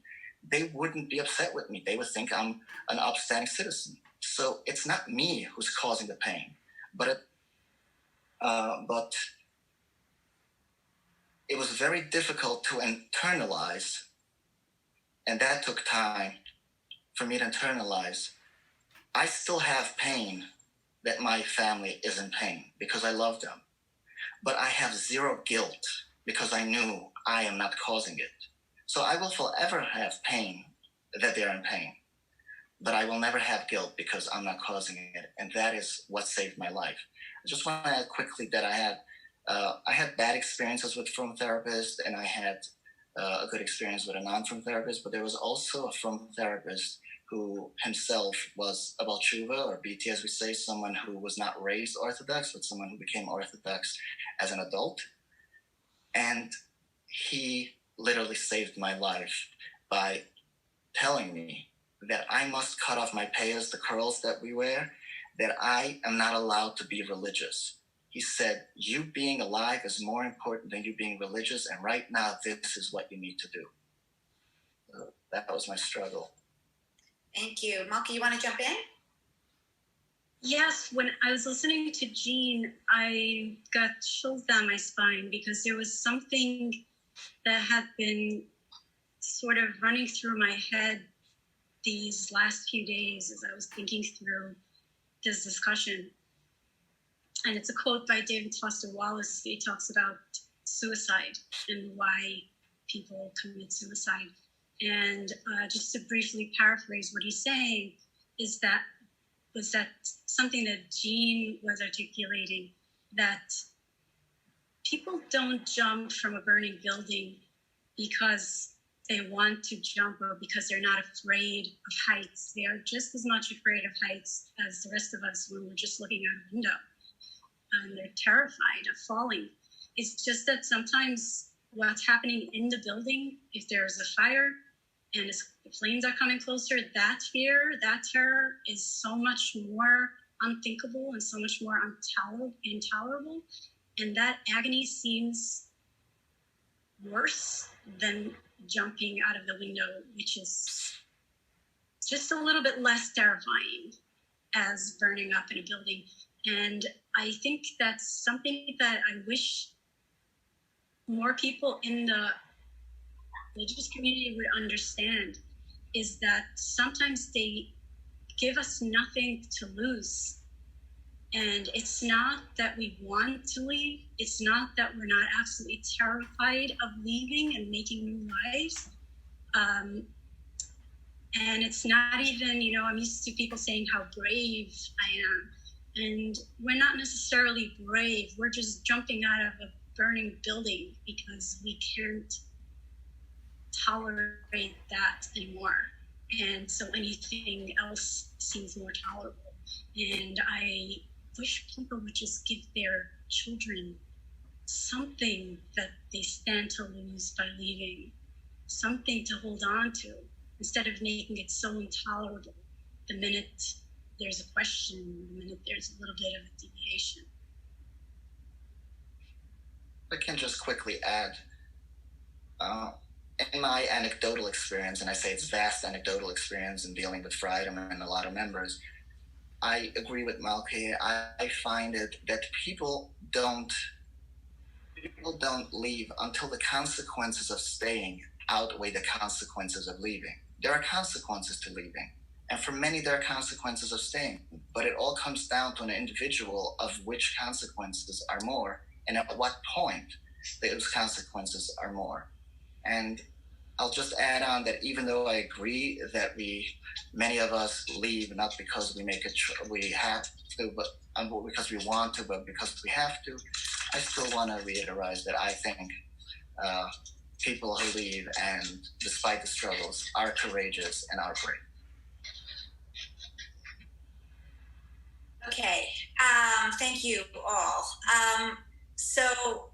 they wouldn't be upset with me. They would think I'm an upstanding citizen. So it's not me who's causing the pain, but it was very difficult to internalize, and that took time for me to internalize. I still have pain that my family is in pain because I love them. But I have zero guilt because I knew I am not causing it. So I will forever have pain that they're in pain. But I will never have guilt because I'm not causing it. And that is what saved my life. I just want to add quickly that I had bad experiences with frum therapists, and I had a good experience with a non-frum therapist, but there was also a frum therapist who himself was a Baal Tshuva, or BT as we say, someone who was not raised Orthodox, but someone who became Orthodox as an adult. And he literally saved my life by telling me that I must cut off my payas, the curls that we wear, that I am not allowed to be religious. He said, you being alive is more important than you being religious, and right now this is what you need to do. So that was my struggle. Thank you. Malky, you want to jump in? Yes, when I was listening to Gene, I got chills down my spine because there was something that had been sort of running through my head these last few days as I was thinking through this discussion. And it's a quote by David Foster Wallace. He talks about suicide and why people commit suicide. And just to briefly paraphrase what he's saying is that something that Gene was articulating, that people don't jump from a burning building because they want to jump or because they're not afraid of heights. They are just as much afraid of heights as the rest of us when we're just looking out a window. And they're terrified of falling. It's just that sometimes what's happening in the building, if there's a fire and the flames are coming closer, that fear, that terror is so much more unthinkable and so much more intolerable. And that agony seems worse than jumping out of the window, which is just a little bit less terrifying as burning up in a building. And I think that's something that I wish more people in the religious community would understand, is that sometimes they give us nothing to lose. And it's not that we want to leave. It's not that we're not absolutely terrified of leaving and making new lives. And it's not even, I'm used to people saying how brave I am. And we're not necessarily brave. We're just jumping out of a burning building because we can't tolerate that anymore. And so anything else seems more tolerable. And I wish people would just give their children something that they stand to lose by leaving, something to hold on to, instead of making it so intolerable the minute there's a question, the minute there's a little bit of a deviation. I can just quickly add, in my anecdotal experience, and I say it's vast anecdotal experience in dealing with Freidom and a lot of members, I agree with Malky. I find it that people don't leave until the consequences of staying outweigh the consequences of leaving. There are consequences to leaving, and for many there are consequences of staying, but it all comes down to an individual of which consequences are more and at what point those consequences are more. And I'll just add on that even though I agree that many of us leave not because we have to, but because we want to, but because we have to, I still want to reiterate that I think people who leave, and despite the struggles, are courageous and are brave. Okay, thank you all. So,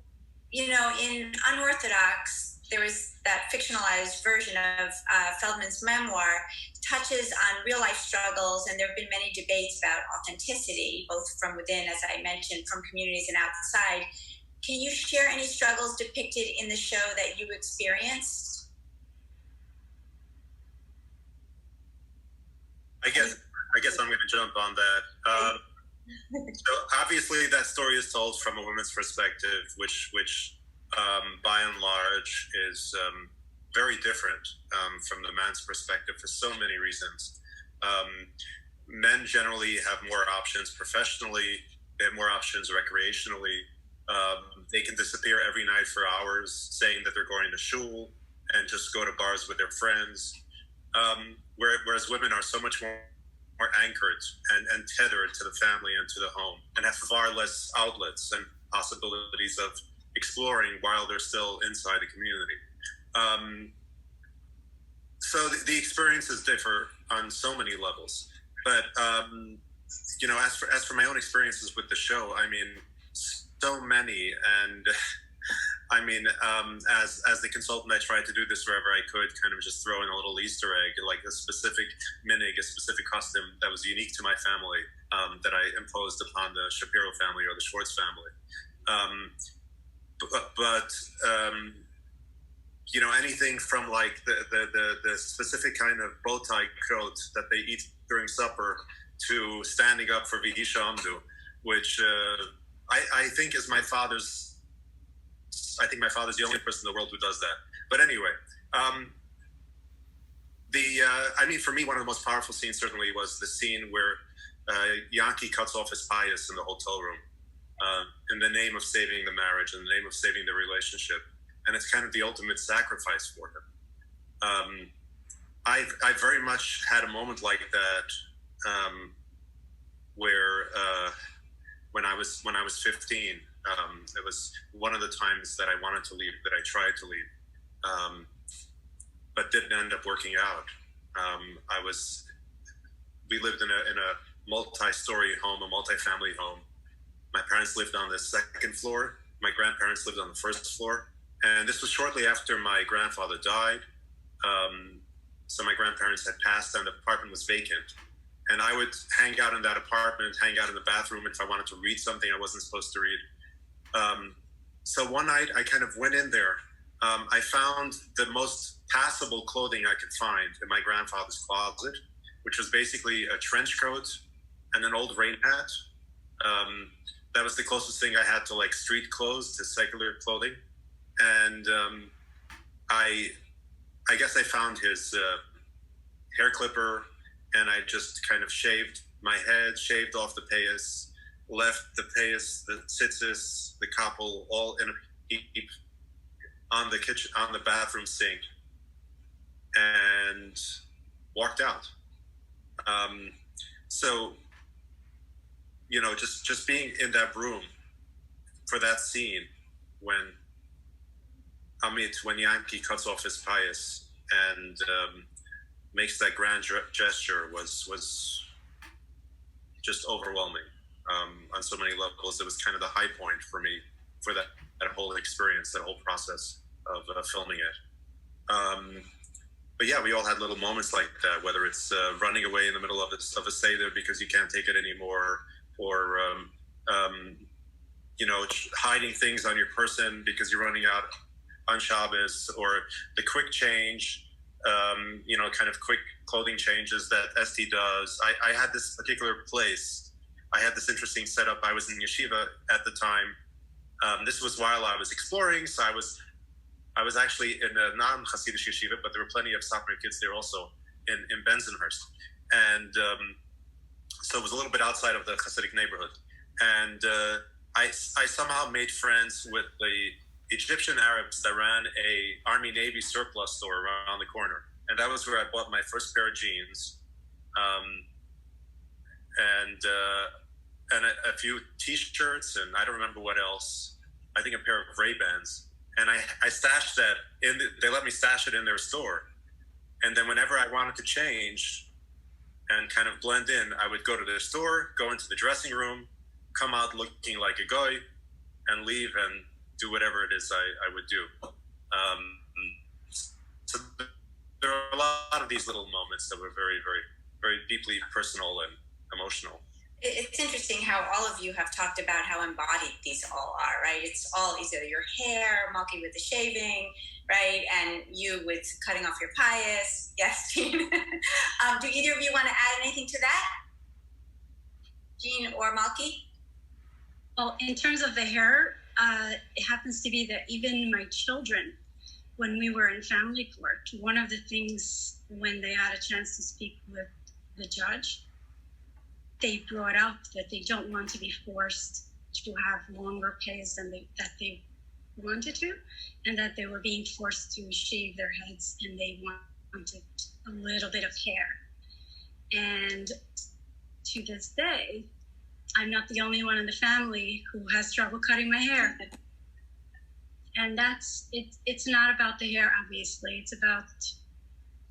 in Unorthodox, there was that fictionalized version of Feldman's memoir, touches on real life struggles, and there have been many debates about authenticity, both from within, as I mentioned, from communities and outside. Can you share any struggles depicted in the show that you experienced? I guess I'm going to jump on that. So obviously that story is told from a woman's perspective, which by and large is very different from the man's perspective for so many reasons. Men generally have more options professionally. They have more options recreationally. They can disappear every night for hours saying that they're going to shul and just go to bars with their friends. Whereas women are so much more anchored and tethered to the family and to the home, and have far less outlets and possibilities of exploring while they're still inside the community. So the experiences differ on so many levels. But as for my own experiences with the show, I mean, so many, and I mean, as the consultant, I tried to do this wherever I could, kind of just throw in a little Easter egg, like a specific minig, a specific custom that was unique to my family, that I imposed upon the Shapiro family or the Schwartz family. Anything from like the specific kind of bow tie coat that they eat during supper to standing up for Vihisha Amdu, which I think is my father's. I think my father's the only person in the world who does that. But anyway, for me, one of the most powerful scenes certainly was the scene where Yankee cuts off his bias in the hotel room in the name of saving the marriage, in the name of saving the relationship. And it's kind of the ultimate sacrifice for him. I very much had a moment like that where when I was 15, it was one of the times that I wanted to leave, that I tried to leave, but didn't end up working out. We lived in a multi-story home, a multi-family home. My parents lived on the second floor, My grandparents lived on the first floor, and this was shortly after my grandfather died. So my grandparents had passed and the apartment was vacant. And I would hang out in that apartment, hang out in the bathroom if I wanted to read something I wasn't supposed to read. So one night I kind of went in there. I found the most passable clothing I could find in my grandfather's closet, which was basically a trench coat and an old rain hat. That was the closest thing I had to like street clothes, to secular clothing. And I guess I found his hair clipper, and I just kind of shaved my head, shaved off the payas, left the payas, the tzitzis, the koppel, all in a heap on the kitchen, on the bathroom sink, and walked out. So, you know, just being in that room for that scene when Malky cuts off his payas and makes that grand gesture was just overwhelming on so many levels. It was kind of the high point for me for that whole experience, that whole process of filming it. But yeah, we all had little moments like that, whether it's running away in the middle of a Seder because you can't take it anymore, or you know, hiding things on your person because you're running out on Shabbos, or the quick change, you know, kind of quick clothing changes that Esti does. I had this particular place. I had this interesting setup. I was in yeshiva at the time. This was while I was exploring, so I was actually in a non-Hasidic yeshiva, but there were plenty of Satmar kids there also in Bensonhurst. And so it was a little bit outside of the Hasidic neighborhood. And I somehow made friends with the Egyptian Arabs that ran a Army-Navy surplus store around the corner. And that was where I bought my first pair of jeans, and a few T-shirts, and I don't remember what else. I think a pair of Ray-Bans. And I stashed that they let me stash it in their store. And then whenever I wanted to change and kind of blend in, I would go to their store, go into the dressing room, come out looking like a guy, and leave and do whatever it is I would do. So there are a lot of these little moments that were very, very, very deeply personal and emotional. It's interesting how all of you have talked about how embodied these all are, right? It's all either your hair, Malky with the shaving, right? And you with cutting off your payas. Yes, Gene. Do either of you want to add anything to that? Gene or Malky? Well, in terms of the hair, it happens to be that even my children, when we were in family court, one of the things when they had a chance to speak with the judge, they brought up that they don't want to be forced to have longer payas than that they wanted to, and that they were being forced to shave their heads, and they wanted a little bit of hair. And to this day, I'm not the only one in the family who has trouble cutting my hair. And it's not about the hair, obviously. It's about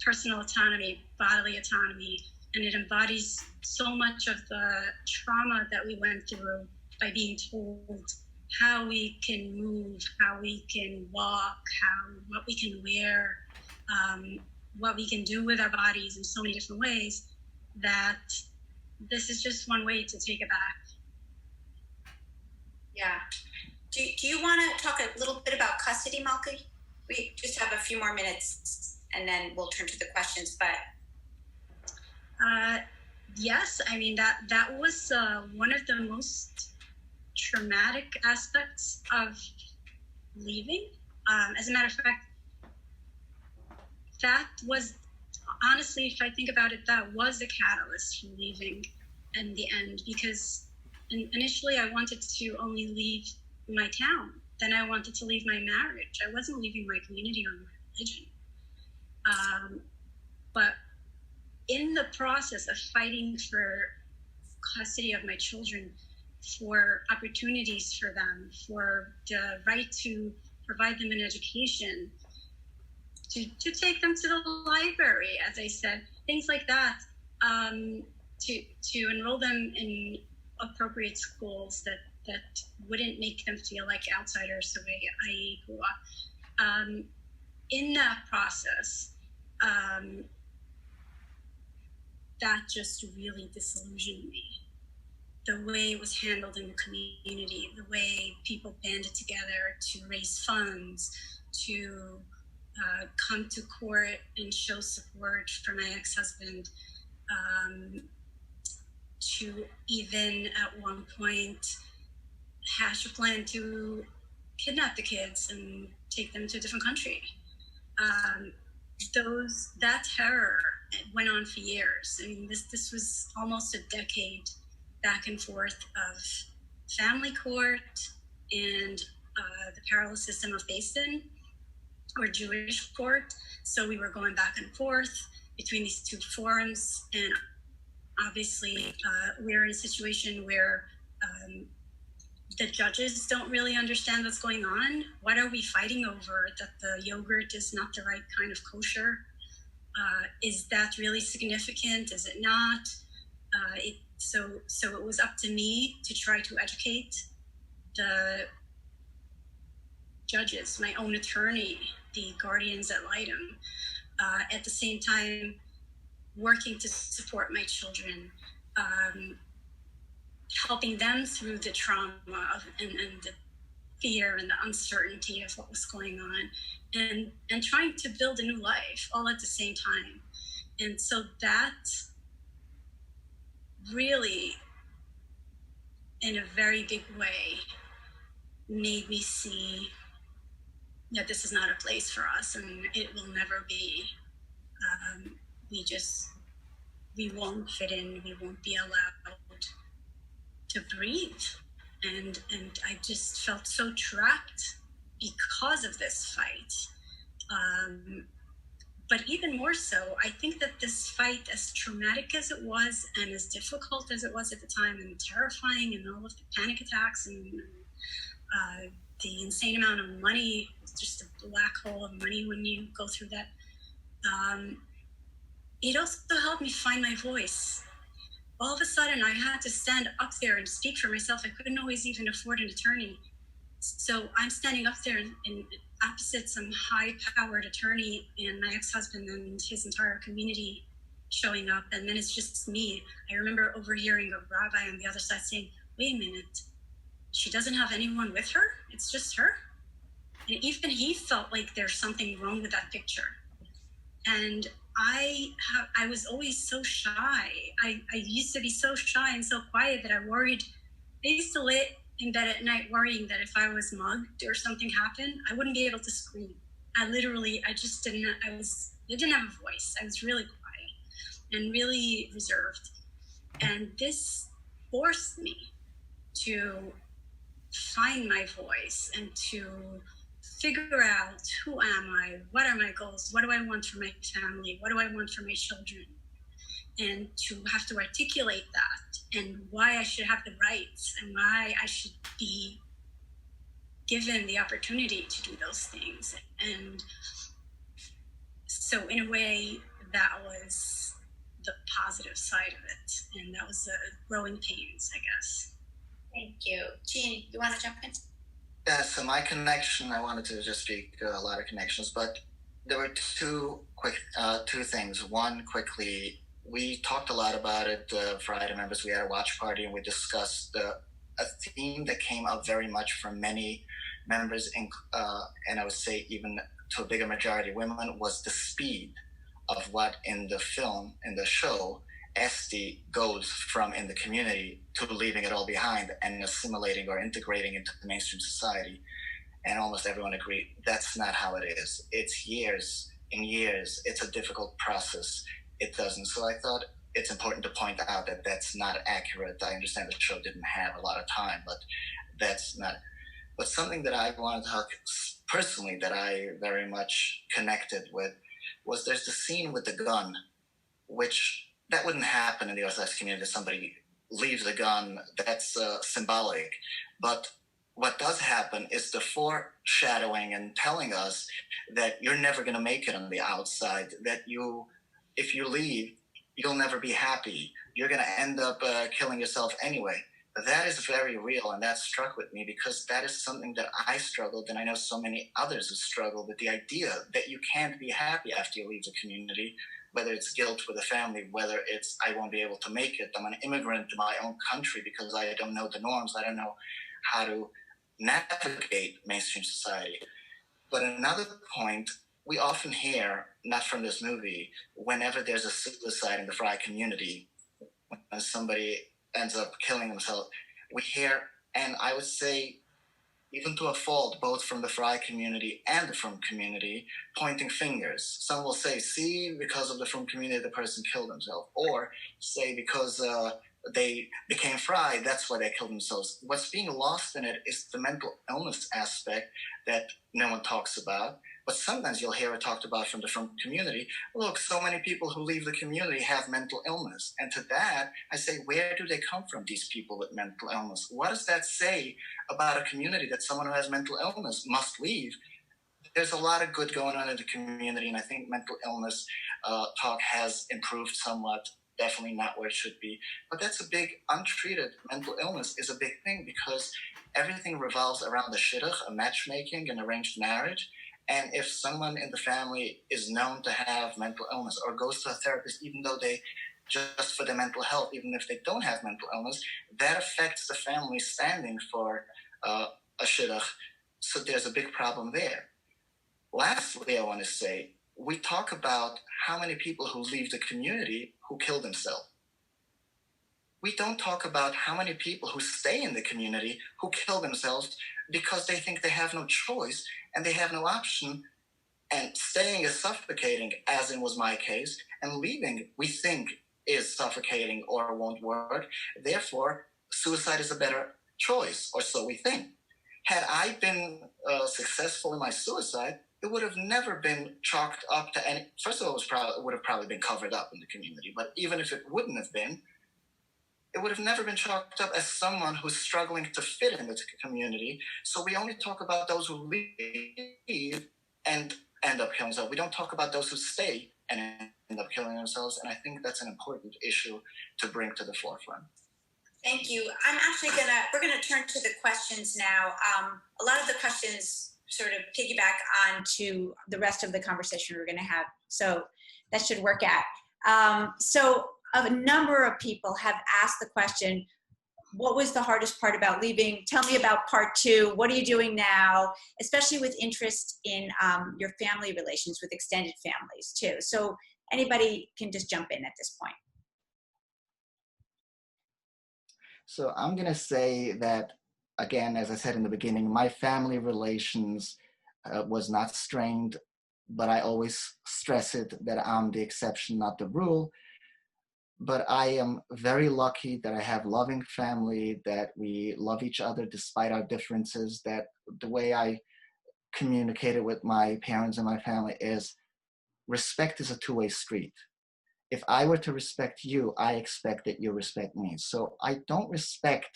personal autonomy, bodily autonomy, and it embodies so much of the trauma that we went through by being told how we can move, how we can walk, what we can wear, what we can do with our bodies in so many different ways, that this is just one way to take it back. Yeah. Do you want to talk a little bit about custody, Malky? We just have a few more minutes, and then we'll turn to the questions. But yes, I mean that was one of the most traumatic aspects of leaving. As a matter of fact, that was honestly, if I think about it, that was a catalyst for leaving in the end, because initially I wanted to only leave my town. Then I wanted to leave my marriage. I wasn't leaving my community or my religion. But in the process of fighting for custody of my children, for opportunities for them, for the right to provide them an education, to take them to the library, as I said, things like that, to enroll them in appropriate schools that that wouldn't make them feel like outsiders the way I grew up. In that process, that just really disillusioned me. The way it was handled in the community, the way people banded together to raise funds, to come to court and show support for my ex-husband, to even at one point hash a plan to kidnap the kids and take them to a different country. That terror went on for years. I mean, this was almost a decade back and forth of family court and the parallel system of Basin, or Jewish court. So we were going back and forth between these two forums, and obviously we're in a situation where the judges don't really understand what's going on. What are we fighting over? That the yogurt is not the right kind of kosher? Is that really significant? Is it not? So it was up to me to try to educate the judges, my own attorney, the guardians at Freidom, at the same time working to support my children, helping them through the trauma and the fear and the uncertainty of what was going on, and trying to build a new life all at the same time. And so that really, in a very big way, made me see that this is not a place for us, and it will never be. We won't fit in. We won't be allowed to breathe. And I just felt so trapped because of this fight. But even more so, I think that this fight, as traumatic as it was and as difficult as it was at the time, and terrifying, and all of the panic attacks and the insane amount of money, it's just a black hole of money when you go through that. It also helped me find my voice. All of a sudden, I had to stand up there and speak for myself. I couldn't always even afford an attorney. So I'm standing up there and opposite some high-powered attorney and my ex-husband and his entire community showing up. And then it's just me. I remember overhearing a rabbi on the other side saying, "Wait a minute, she doesn't have anyone with her? It's just her?" And even he felt like there's something wrong with that picture. And I was always so shy. I used to be so shy and so quiet that I worried. I used to lay in bed at night worrying that if I was mugged or something happened, I wouldn't be able to scream. I just didn't, I didn't have a voice. I was really quiet and really reserved. And this forced me to find my voice and to figure out, who am I? What are my goals? What do I want for my family? What do I want for my children? And to have to articulate that, and why I should have the rights, and why I should be given the opportunity to do those things. And so in a way, that was the positive side of it. And that was the growing pains, I guess. Thank you. Gene, you want to jump in? Yeah, so my connection, I wanted to just speak a lot of connections, but there were two things. One, quickly, we talked a lot about it, Freidom members. We had a watch party and we discussed a theme that came up very much from many members, and I would say even to a bigger majority of women, was the speed of what in the film, in the show, Esty goes from in the community to leaving it all behind and assimilating or integrating into the mainstream society. And almost everyone agreed that's not how it is. It's years and years. It's a difficult process. It doesn't. So I thought it's important to point out that that's not accurate. I understand the show didn't have a lot of time, but that's not. But something that I wanted to talk personally that I very much connected with was there's the scene with the gun, which that wouldn't happen in the Orthodox community. Somebody leaves a gun, that's symbolic. But what does happen is the foreshadowing and telling us that you're never going to make it on the outside, that if you leave, you'll never be happy. You're going to end up killing yourself anyway. that is very real, and that struck with me because that is something that I struggled, and I know so many others who struggle with the idea that you can't be happy after you leave the community, whether it's guilt for the family, whether it's I won't be able to make it, I'm an immigrant to my own country because I don't know the norms, I don't know how to navigate mainstream society. But another point, we often hear, not from this movie, whenever there's a suicide in the Fry community, when somebody ends up killing themselves, we hear, and I would say even to a fault, both from the Fry community and the Frum community, pointing fingers. Some will say, see, because of the Frum community, the person killed himself. Or say, because they became Fry, that's why they killed themselves. What's being lost in it is the mental illness aspect that no one talks about. But sometimes you'll hear it talked about from the Frum community. Look, so many people who leave the community have mental illness. And to that, I say, where do they come from, these people with mental illness? What does that say about a community that someone who has mental illness must leave? There's a lot of good going on in the community, and I think mental illness talk has improved somewhat. Definitely not where it should be. But that's a big, untreated mental illness is a big thing because everything revolves around the shidduch, a matchmaking, and arranged marriage. And if someone in the family is known to have mental illness or goes to a therapist, even though they just for their mental health, even if they don't have mental illness, that affects the family standing for a shidduch. So there's a big problem there. Lastly, I want to say, we talk about how many people who leave the community who kill themselves. We don't talk about how many people who stay in the community who kill themselves because they think they have no choice and they have no option, and staying is suffocating, as in was my case, and leaving, we think, is suffocating or won't work. Therefore, suicide is a better choice, or so we think. Had I been successful in my suicide, it would have never been chalked up to any. First of all, it would have probably been covered up in the community, but even if it wouldn't have been, it would have never been chalked up as someone who's struggling to fit in the community. So we only talk about those who leave and end up killing themselves. We don't talk about those who stay and end up killing themselves. And I think that's an important issue to bring to the forefront. Thank you. We're gonna turn to the questions now. A lot of the questions sort of piggyback onto the rest of the conversation we're gonna have. So that should work out. So a number of people have asked the question, what was the hardest part about leaving? Tell me about part two. What are you doing now? Especially with interest in your family relations with extended families too. So anybody can just jump in at this point. So I'm going to say that, again, as I said in the beginning, my family relations was not strained, but I always stress it that I'm the exception, not the rule. But I am very lucky that I have loving family, that we love each other despite our differences, that the way I communicated with my parents and my family is respect is a two-way street. If I were to respect you, I expect that you respect me. So I don't respect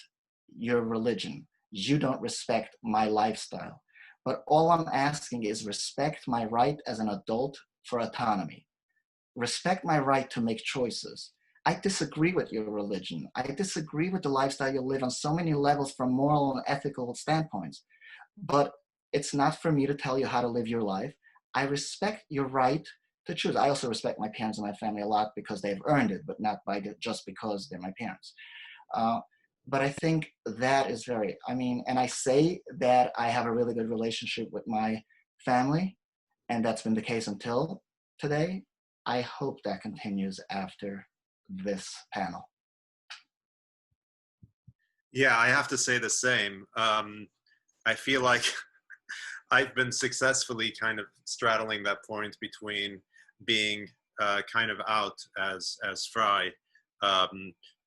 your religion. You don't respect my lifestyle. But all I'm asking is respect my right as an adult for autonomy. Respect my right to make choices. I disagree with your religion. I disagree with the lifestyle you live on so many levels from moral and ethical standpoints. But it's not for me to tell you how to live your life. I respect your right to choose. I also respect my parents and my family a lot because they've earned it, but not just because they're my parents. But I think that is and I say that I have a really good relationship with my family, and that's been the case until today. I hope that continues after this panel. Yeah, I have to say the same. I feel like I've been successfully kind of straddling that point between being kind of out as Fry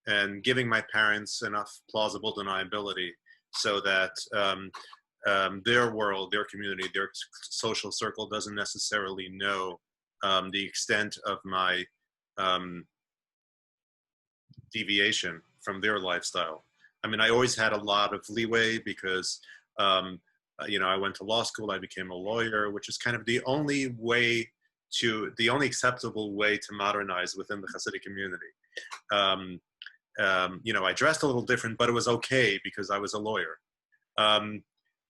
and giving my parents enough plausible deniability so that their world, their community, their social circle doesn't necessarily know the extent of my deviation from their lifestyle. I mean, I always had a lot of leeway because, I went to law school, I became a lawyer, which is kind of the only acceptable way to modernize within the Hasidic community. you know, I dressed a little different, but it was okay because I was a lawyer.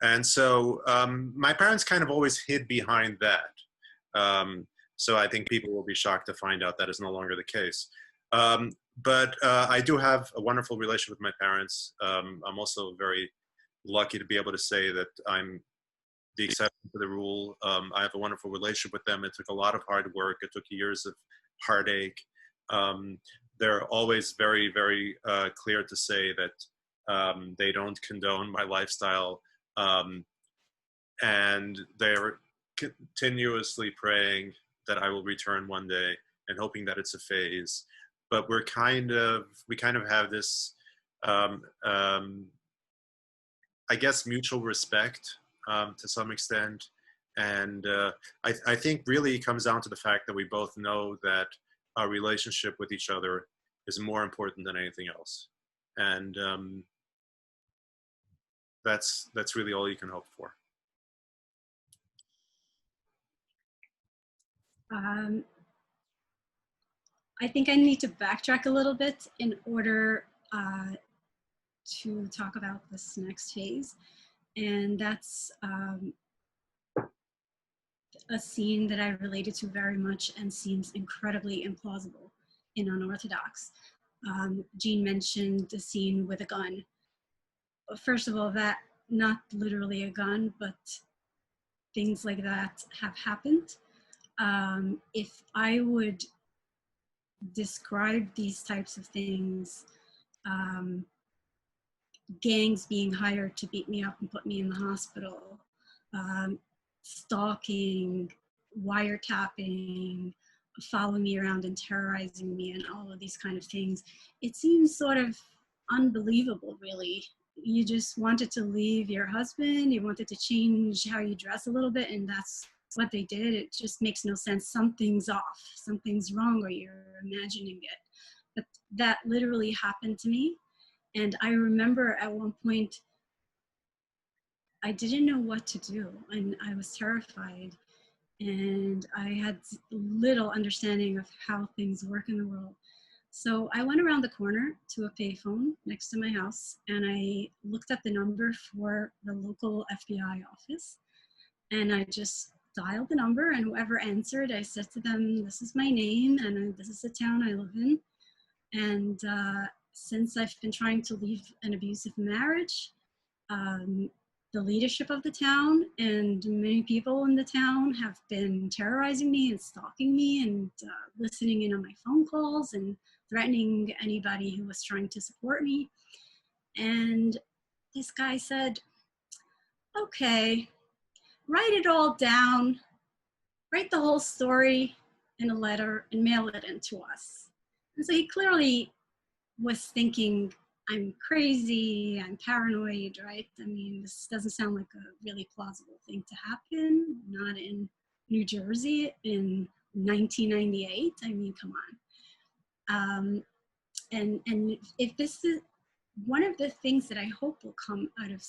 And so my parents kind of always hid behind that. So I think people will be shocked to find out that is no longer the case. But I do have a wonderful relationship with my parents. I'm also very lucky to be able to say that I'm the exception to the rule. I have a wonderful relationship with them. It took a lot of hard work. It took years of heartache. They're always very, very clear to say that they don't condone my lifestyle. And they're continuously praying that I will return one day and hoping that it's a phase. But we kind of have this, I guess, mutual respect to some extent. And I think really it comes down to the fact that we both know that our relationship with each other is more important than anything else. And that's really all you can hope for. I think I need to backtrack a little bit in order to talk about this next phase. And that's a scene that I related to very much and seems incredibly implausible in Unorthodox. Gene mentioned the scene with a gun. First of all, that not literally a gun, but things like that have happened. If I would describe these types of things, gangs being hired to beat me up and put me in the hospital, stalking, wiretapping, following me around and terrorizing me and all of these kind of things, it seems sort of unbelievable, really. You just wanted to leave your husband, you wanted to change how you dress a little bit, and that's what they did. It just makes no sense. Something's off, something's wrong, or you're imagining it. But that literally happened to me. And I remember at one point, I didn't know what to do, and I was terrified. And I had little understanding of how things work in the world. So I went around the corner to a payphone next to my house, and I looked up the number for the local FBI office, and I just dialed the number, and whoever answered, I said to them, this is my name, and this is the town I live in. And since I've been trying to leave an abusive marriage, the leadership of the town and many people in the town have been terrorizing me and stalking me and listening in on my phone calls and threatening anybody who was trying to support me. And this guy said, okay, write it all down, write the whole story in a letter and mail it in to us. And so he clearly was thinking, I'm crazy, I'm paranoid, right? I mean, this doesn't sound like a really plausible thing to happen, not in New Jersey in 1998. I mean, come on. And if this is one of the things that I hope will come out of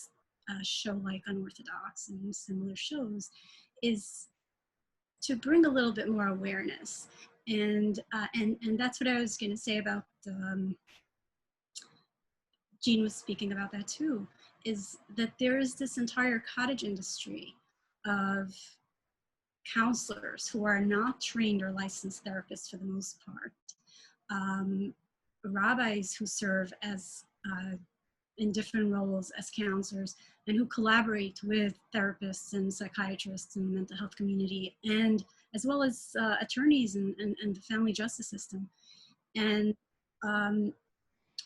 a show like Unorthodox and similar shows is to bring a little bit more awareness. And that's what I was going to say about Gene was speaking about that too, is that there is this entire cottage industry of counselors who are not trained or licensed therapists for the most part, rabbis who serve as in different roles as counselors and who collaborate with therapists and psychiatrists in the mental health community, and as well as attorneys and the family justice system. And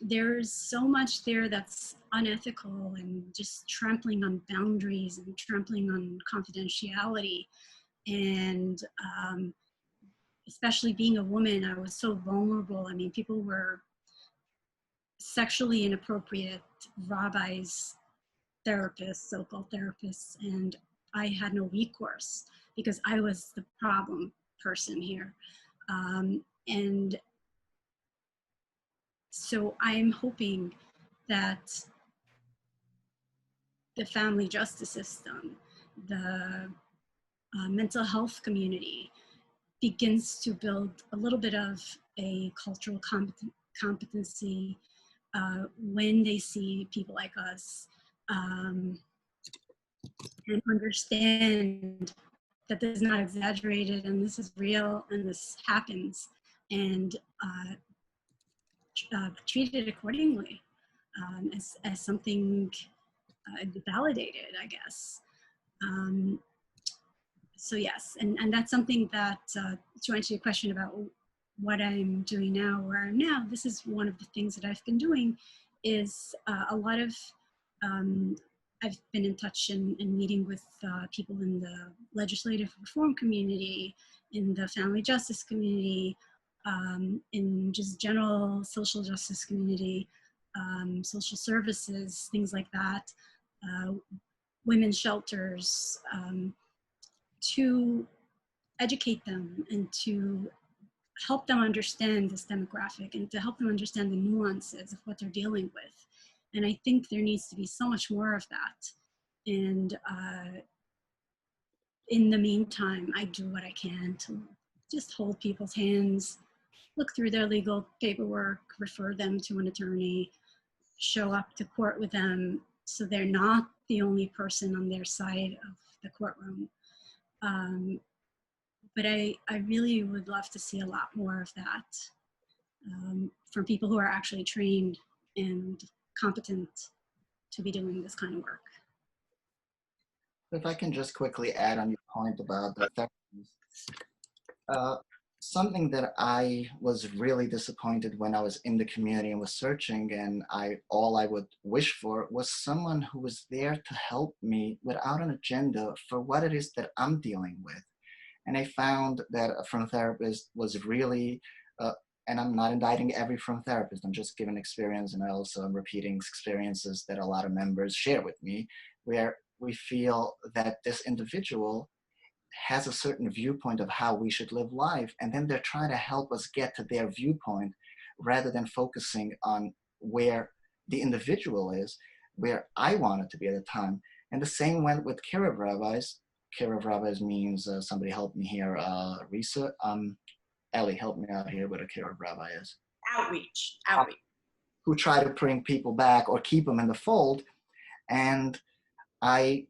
there's so much there that's unethical and just trampling on boundaries and trampling on confidentiality. And especially being a woman, I was so vulnerable. I mean, people were sexually inappropriate rabbis, therapists, so-called therapists, and I had no recourse because I was the problem person here. And so I'm hoping that the family justice system, the mental health community begins to build a little bit of a cultural competency when they see people like us and understand that this is not exaggerated and this is real and this happens, and treat it accordingly as something validated, I guess. So yes, and that's something that, to answer your question about what I'm doing now, where I'm now, this is one of the things that I've been doing is a lot of, I've been in touch and meeting with people in the legislative reform community, in the family justice community, in just general social justice community, social services, things like that, women's shelters, to educate them and to help them understand this demographic and to help them understand the nuances of what they're dealing with. And I think there needs to be so much more of that. And in the meantime, I do what I can to just hold people's hands, look through their legal paperwork, refer them to an attorney, show up to court with them so they're not the only person on their side of the courtroom. But I really would love to see a lot more of that from people who are actually trained and competent to be doing this kind of work. If I can just quickly add on your point about the therapies. Something that I was really disappointed when I was in the community and was searching, and all I would wish for was someone who was there to help me without an agenda for what it is that I'm dealing with. And I found that a front therapist was really, and I'm not indicting every front therapist, I'm just giving experience, and I also am repeating experiences that a lot of members share with me, where we feel that this individual has a certain viewpoint of how we should live life, and then they're trying to help us get to their viewpoint rather than focusing on where the individual is, where I wanted to be at the time. And the same went with Kiruv rabbis. Kiruv rabbis means somebody help me here, Risa. Ellie, help me out here what a Kiruv rabbi is. Outreach. Who try to bring people back or keep them in the fold. And I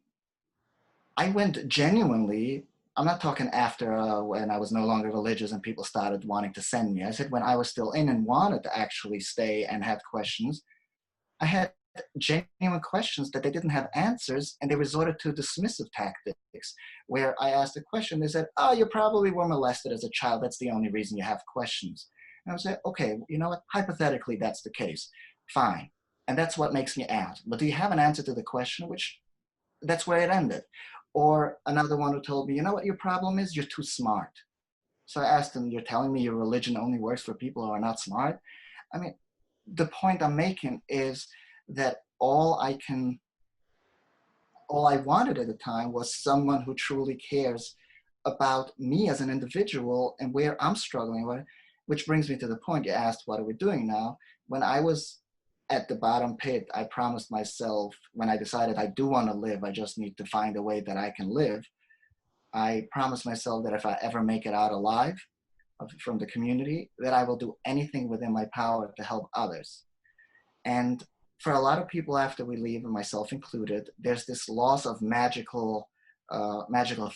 went genuinely, I'm not talking after when I was no longer religious and people started wanting to send me. I said when I was still in and wanted to actually stay and had questions, I had genuine questions that they didn't have answers, and they resorted to dismissive tactics where I asked a question, they said, oh, you probably were molested as a child, that's the only reason you have questions. And I was like, okay, you know what, hypothetically that's the case, fine, and that's what makes me ask, but do you have an answer to the question? Which that's where it ended. Or another one who told me, you know what your problem is, you're too smart. So I asked him, you're telling me your religion only works for people who are not smart? I mean, the point I'm making is that all I wanted at the time was someone who truly cares about me as an individual and where I'm struggling with, which brings me to the point you asked, what are we doing now? When I was at the bottom pit, I promised myself, when I decided I do want to live, I just need to find a way that I can live. I promised myself that if I ever make it out alive from the community, that I will do anything within my power to help others. And for a lot of people after we leave, and myself included, there's this loss of magical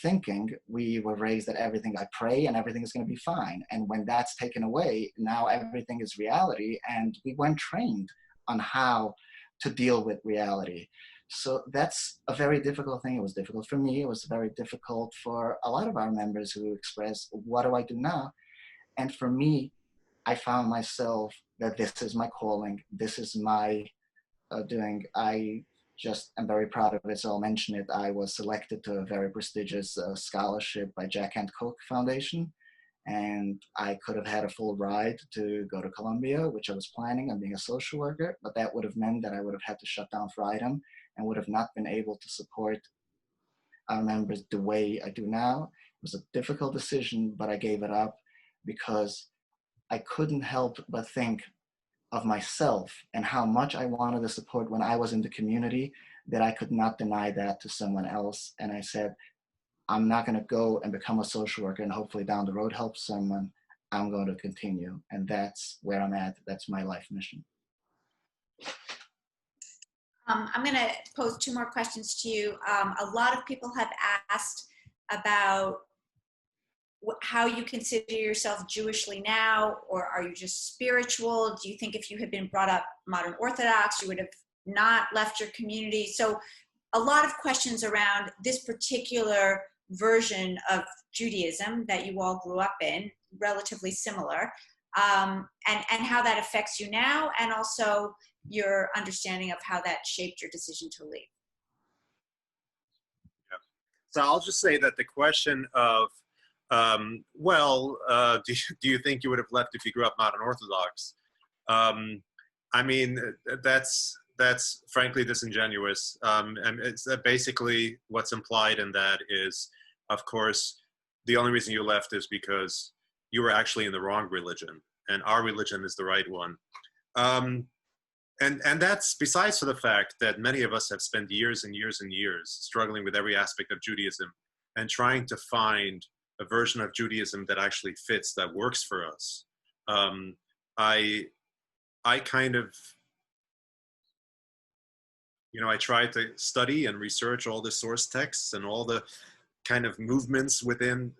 thinking. We were raised that everything I pray and everything is going to be fine. And when that's taken away, now everything is reality, and we weren't trained on how to deal with reality. So that's a very difficult thing. It was difficult for me. It was very difficult for a lot of our members who expressed, what do I do now? And for me, I found myself that this is my calling. This is my doing. I just am very proud of it, so I'll mention it. I was selected to a very prestigious scholarship by Jack and Cook Foundation, and I could have had a full ride to go to Columbia, which I was planning on being a social worker, but that would have meant that I would have had to shut down Freidom and would have not been able to support our members the way I do now. It was a difficult decision, but I gave it up because I couldn't help but think of myself and how much I wanted the support when I was in the community, that I could not deny that to someone else. And I said, I'm not going to go and become a social worker and hopefully down the road help someone. I'm going to continue. And that's where I'm at. That's my life mission. I'm going to pose two more questions to you. A lot of people have asked about how you consider yourself Jewishly now, or are you just spiritual? Do you think if you had been brought up modern Orthodox, you would have not left your community? So a lot of questions around this particular version of Judaism that you all grew up in, relatively similar, and how that affects you now, and also your understanding of how that shaped your decision to leave. Yeah. So I'll just say that the question of, do you think you would have left if you grew up modern Orthodox? I mean, that's frankly disingenuous. And it's basically what's implied in that is, of course, the only reason you left is because you were actually in the wrong religion, and our religion is the right one. And that's besides for the fact that many of us have spent years and years and years struggling with every aspect of Judaism and trying to find a version of Judaism that actually fits, that works for us. I kind of, I tried to study and research all the source texts and all the kind of movements within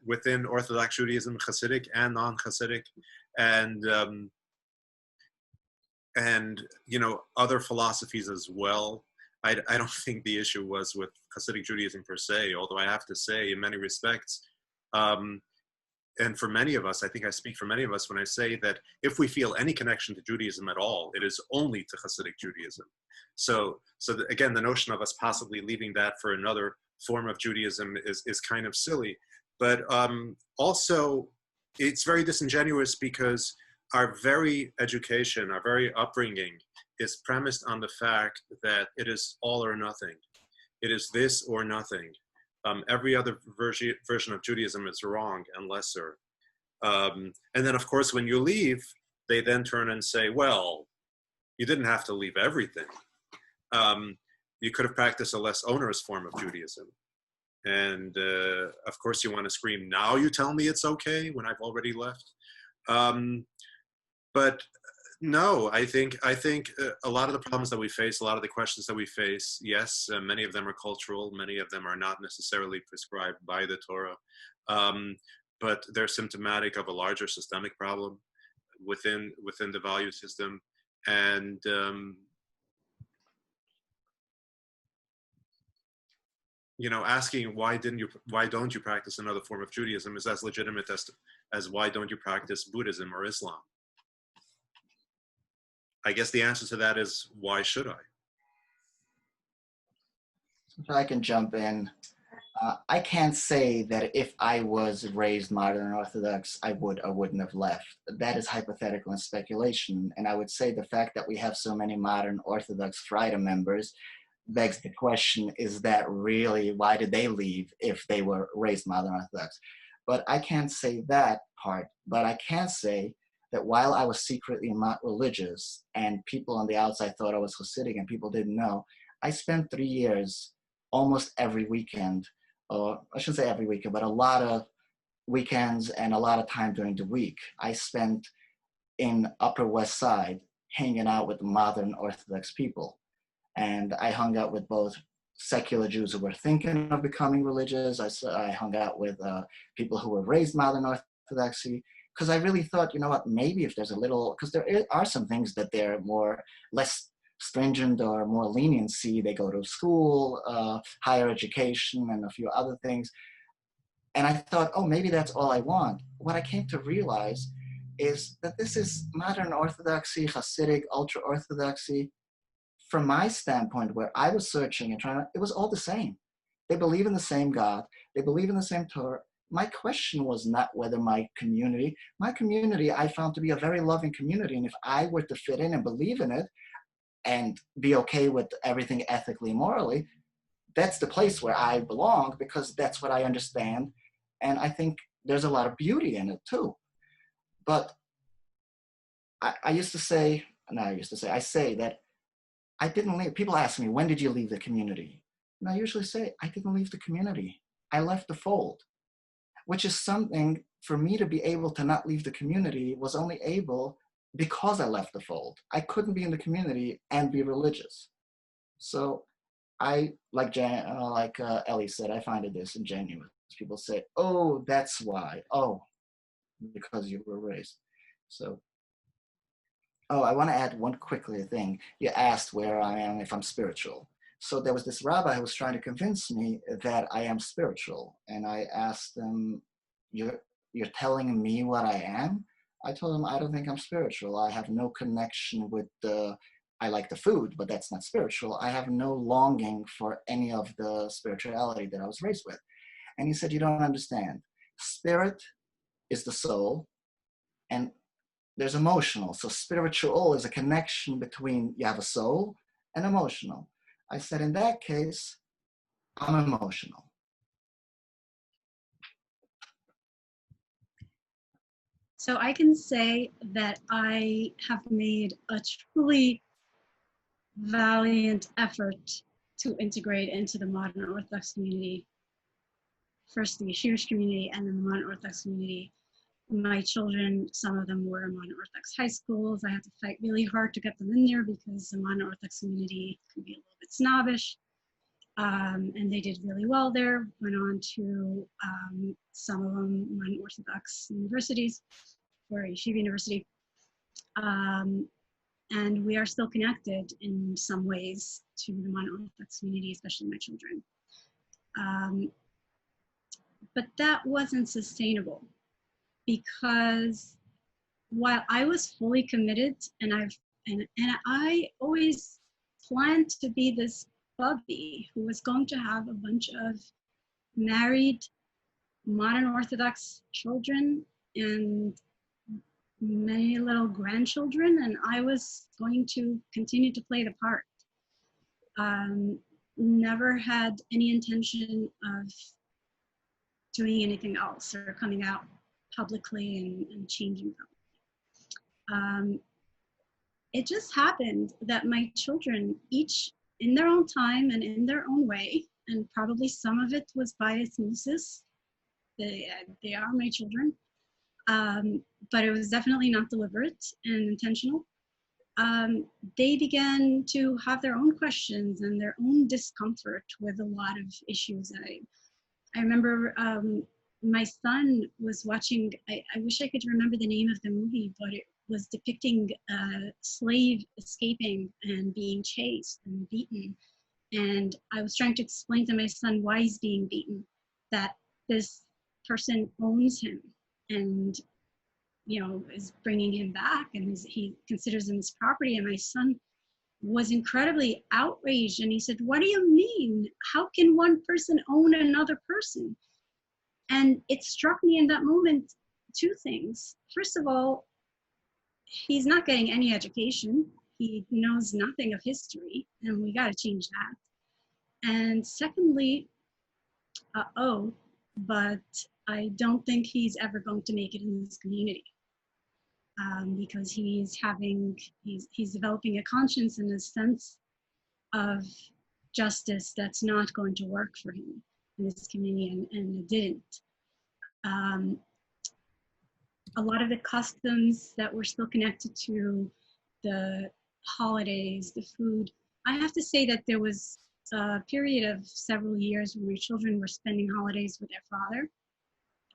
Orthodox Judaism, Hasidic and non-Hasidic, and other philosophies as well. I don't think the issue was with Hasidic Judaism per se, although I have to say in many respects, and for many of us, I think I speak for many of us when I say that if we feel any connection to Judaism at all, it is only to Hasidic Judaism. So again, the notion of us possibly leaving that for another form of Judaism is kind of silly. But also, it's very disingenuous because our very education, our very upbringing is premised on the fact that it is all or nothing. It is this or nothing. Every other version of Judaism is wrong and lesser. And then, of course, when you leave, they then turn and say, well, you didn't have to leave everything. You could have practiced a less onerous form of Judaism. And, of course, you want to scream, now you tell me it's okay when I've already left. But no, I think a lot of the problems that we face, a lot of the questions that we face, yes, many of them are cultural, many of them are not necessarily prescribed by the Torah, but they're symptomatic of a larger systemic problem within the value system. And asking why don't you practice another form of Judaism is as legitimate as why don't you practice Buddhism or Islam. I guess the answer to that is, why should I? If I can jump in, I can't say that if I was raised modern Orthodox, I would or wouldn't have left. That is hypothetical and speculation. And I would say the fact that we have so many modern Orthodox Freidom members begs the question, is that really, why did they leave if they were raised modern Orthodox? But I can't say that part, but I can say that while I was secretly not religious and people on the outside thought I was Hasidic and people didn't know, I spent 3 years almost every weekend, or I shouldn't say every weekend, but a lot of weekends and a lot of time during the week, I spent in Upper West Side hanging out with modern Orthodox people. And I hung out with both secular Jews who were thinking of becoming religious. I hung out with people who were raised modern Orthodoxy, because I really thought, you know what, maybe if there's a little, because there are some things that they're less stringent or more leniency. They go to school, higher education, and a few other things. And I thought, oh, maybe that's all I want. What I came to realize is that this is modern Orthodoxy, Hasidic, ultra-Orthodoxy. From my standpoint, where I was searching and trying, it was all the same. They believe in the same God. They believe in the same Torah. My question was not whether my community I found to be a very loving community. And if I were to fit in and believe in it and be okay with everything ethically, morally, that's the place where I belong, because that's what I understand. And I think there's a lot of beauty in it too. But I say that I didn't leave. People ask me, when did you leave the community? And I usually say, I didn't leave the community. I left the fold, which is something for me to be able to not leave the community was only able because I left the fold. I couldn't be in the community and be religious. So I, like Ellie said, I find it disingenuous. People say, oh, that's why. Oh, because you were raised. So, oh, I want to add one quickly thing. You asked where I am, if I'm spiritual. So there was this rabbi who was trying to convince me that I am spiritual. And I asked him, you're telling me what I am? I told him, I don't think I'm spiritual. I have no connection with I like the food, but that's not spiritual. I have no longing for any of the spirituality that I was raised with. And he said, you don't understand. Spirit is the soul, and there's emotional. So spiritual is a connection between you have a soul and emotional. I said, in that case, I'm emotional. So I can say that I have made a truly valiant effort to integrate into the modern Orthodox community. First the Yeshivish community and then the modern Orthodox community. My children, some of them were in modern Orthodox high schools. I had to fight really hard to get them in there because the modern Orthodox community can be a little bit snobbish. And they did really well there, went on to some of them modern Orthodox universities, or Yeshiva University. And we are still connected in some ways to the modern Orthodox community, especially my children. But that wasn't sustainable because while I was fully committed and I always planned to be this Bubby who was going to have a bunch of married modern Orthodox children and many little grandchildren, and I was going to continue to play the part. Never had any intention of doing anything else or coming out publicly and changing them. It just happened that my children, each in their own time and in their own way, and probably some of it was by osmosis, they are my children, but it was definitely not deliberate and intentional. They began to have their own questions and their own discomfort with a lot of issues. I remember my son was watching, I wish I could remember the name of the movie, but it was depicting a slave escaping and being chased and beaten. And I was trying to explain to my son why he's being beaten, that this person owns him and, you know, is bringing him back and he considers him his property. And my son was incredibly outraged. And he said, what do you mean? How can one person own another person? And it struck me in that moment, two things. First of all, he's not getting any education. He knows nothing of history, and we got to change that. And secondly, but I don't think he's ever going to make it in this community because he's developing a conscience and a sense of justice that's not going to work for him in this community, and it didn't. A lot of the customs that were still connected to the holidays, the food. I have to say that there was a period of several years when my children were spending holidays with their father,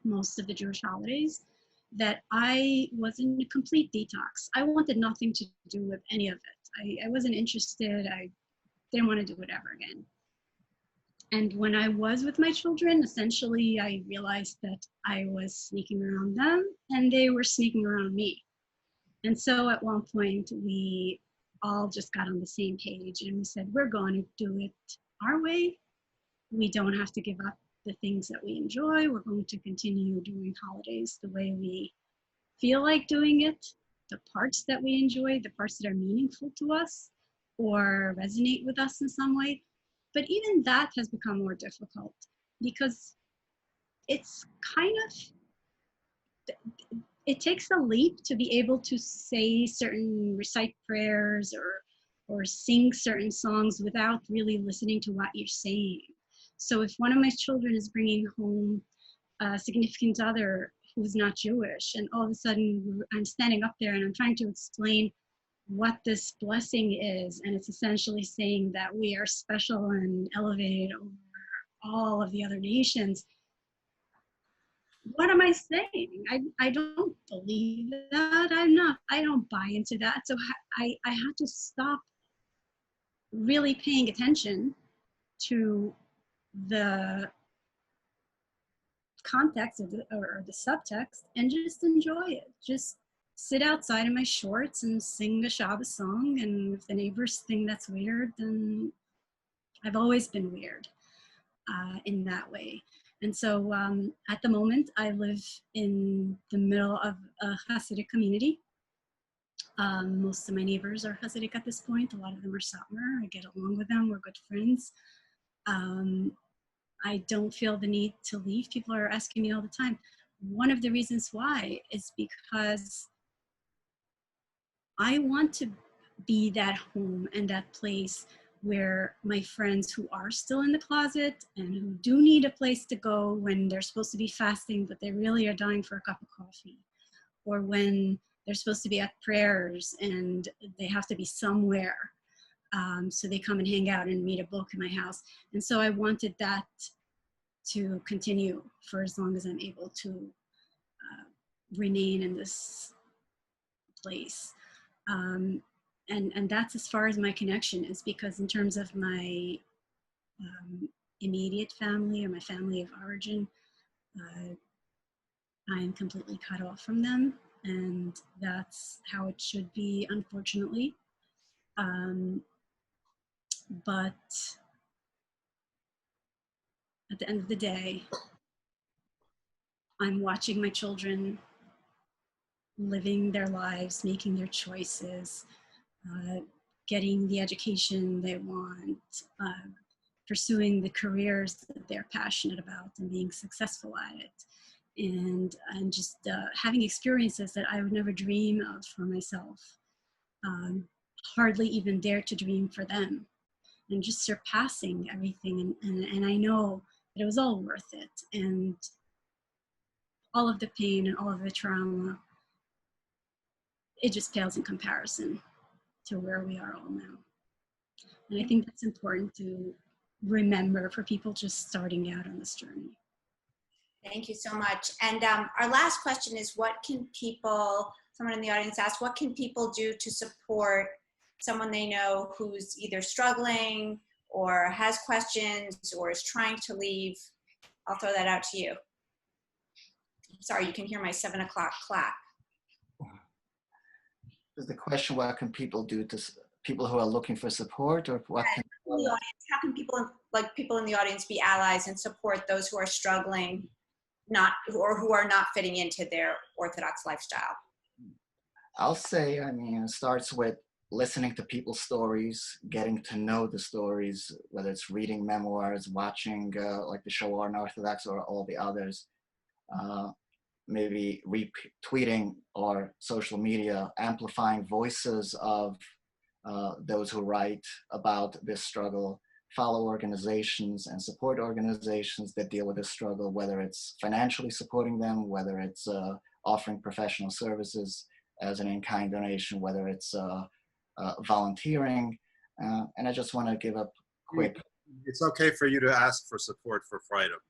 most of the Jewish holidays, that I was in a complete detox. I wanted nothing to do with any of it. I wasn't interested. I didn't want to do it ever again. And when I was with my children, essentially, I realized that I was sneaking around them and they were sneaking around me. And so at one point, we all just got on the same page and we said, we're going to do it our way. We don't have to give up the things that we enjoy. We're going to continue doing holidays the way we feel like doing it, the parts that we enjoy, the parts that are meaningful to us or resonate with us in some way. But even that has become more difficult because it's kind of, it takes a leap to be able to recite prayers or sing certain songs without really listening to what you're saying. So if one of my children is bringing home a significant other who's not Jewish, and all of a sudden I'm standing up there and I'm trying to explain what this blessing is. And it's essentially saying that we are special and elevated over all of the other nations. What am I saying? I don't believe that. I don't buy into that. So I had to stop really paying attention to the context or the subtext and just enjoy it. Just sit outside in my shorts and sing a Shabbos song. And if the neighbors think that's weird, then I've always been weird in that way. And so at the moment, I live in the middle of a Hasidic community. Most of my neighbors are Hasidic at this point. A lot of them are Satmar. I get along with them. We're good friends. I don't feel the need to leave. People are asking me all the time. One of the reasons why is because I want to be that home and that place where my friends who are still in the closet and who do need a place to go when they're supposed to be fasting, but they really are dying for a cup of coffee, or when they're supposed to be at prayers and they have to be somewhere. So they come and hang out and read a book in my house. And so I wanted that to continue for as long as I'm able to remain in this place. And that's as far as my connection is, because in terms of my immediate family or my family of origin, I am completely cut off from them. And that's how it should be, unfortunately. But at the end of the day, I'm watching my children living their lives, making their choices, getting the education they want, pursuing the careers that they're passionate about and being successful at it. And just having experiences that I would never dream of for myself, hardly even dare to dream for them, and just surpassing everything. And I know that it was all worth it. And all of the pain and all of the trauma, it just pales in comparison to where we are all now. And I think that's important to remember for people just starting out on this journey. Thank you so much. And our last question is, what can people, someone in the audience asked, what can people do to support someone they know who's either struggling or has questions or is trying to leave? I'll throw that out to you. Sorry, you can hear my 7 o'clock clap. Is the question, what can people do to people who are looking for support, or what can how can people, like people in the audience, be allies and support those who are struggling, or who are not fitting into their Orthodox lifestyle? I'll say, I mean, it starts with listening to people's stories, getting to know the stories, whether it's reading memoirs, watching like the show Unorthodox or all the others, maybe retweeting or social media, amplifying voices of those who write about this struggle, follow organizations and support organizations that deal with this struggle, whether it's financially supporting them, whether it's offering professional services as an in-kind donation, whether it's volunteering. And I just want to give a quick... It's okay for you to ask for support for Freidom.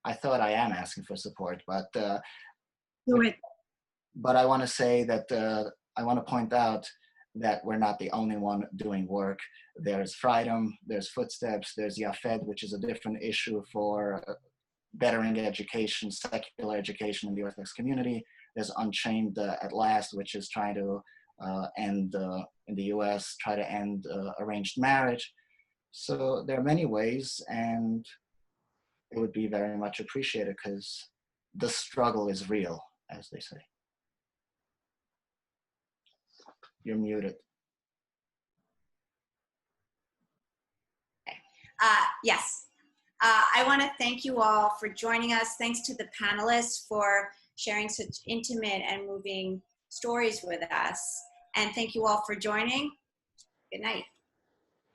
I thought I am asking for support, but Do it. But I want to say that I want to point out that we're not the only one doing work. There's Freidom, there's Footsteps, there's Yafed, which is a different issue for bettering education, secular education in the Orthodox community. There's Unchained at Last, which is trying to end, in the US, try to end arranged marriage. So there are many ways, and it would be very much appreciated because the struggle is real, as they say. You're muted. Yes. I want to thank you all for joining us. Thanks to the panelists for sharing such intimate and moving stories with us. And thank you all for joining. Good night.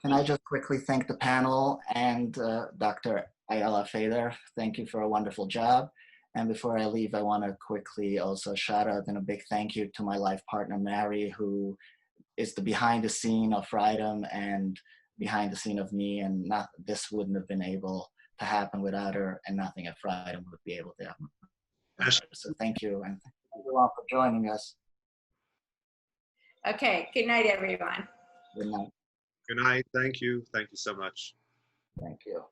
Can I just quickly thank the panel and Dr. Ayala Fader. Thank you for a wonderful job. And before I leave, I want to quickly also shout out and a big thank you to my life partner, Mary, who is the behind the scene of Freidom and behind the scene of me. And this wouldn't have been able to happen without her, and nothing at Freidom would be able to happen without her. So thank you, and thank you everyone for joining us. Okay, good night, everyone. Good night. Good night. Thank you. Thank you so much. Thank you.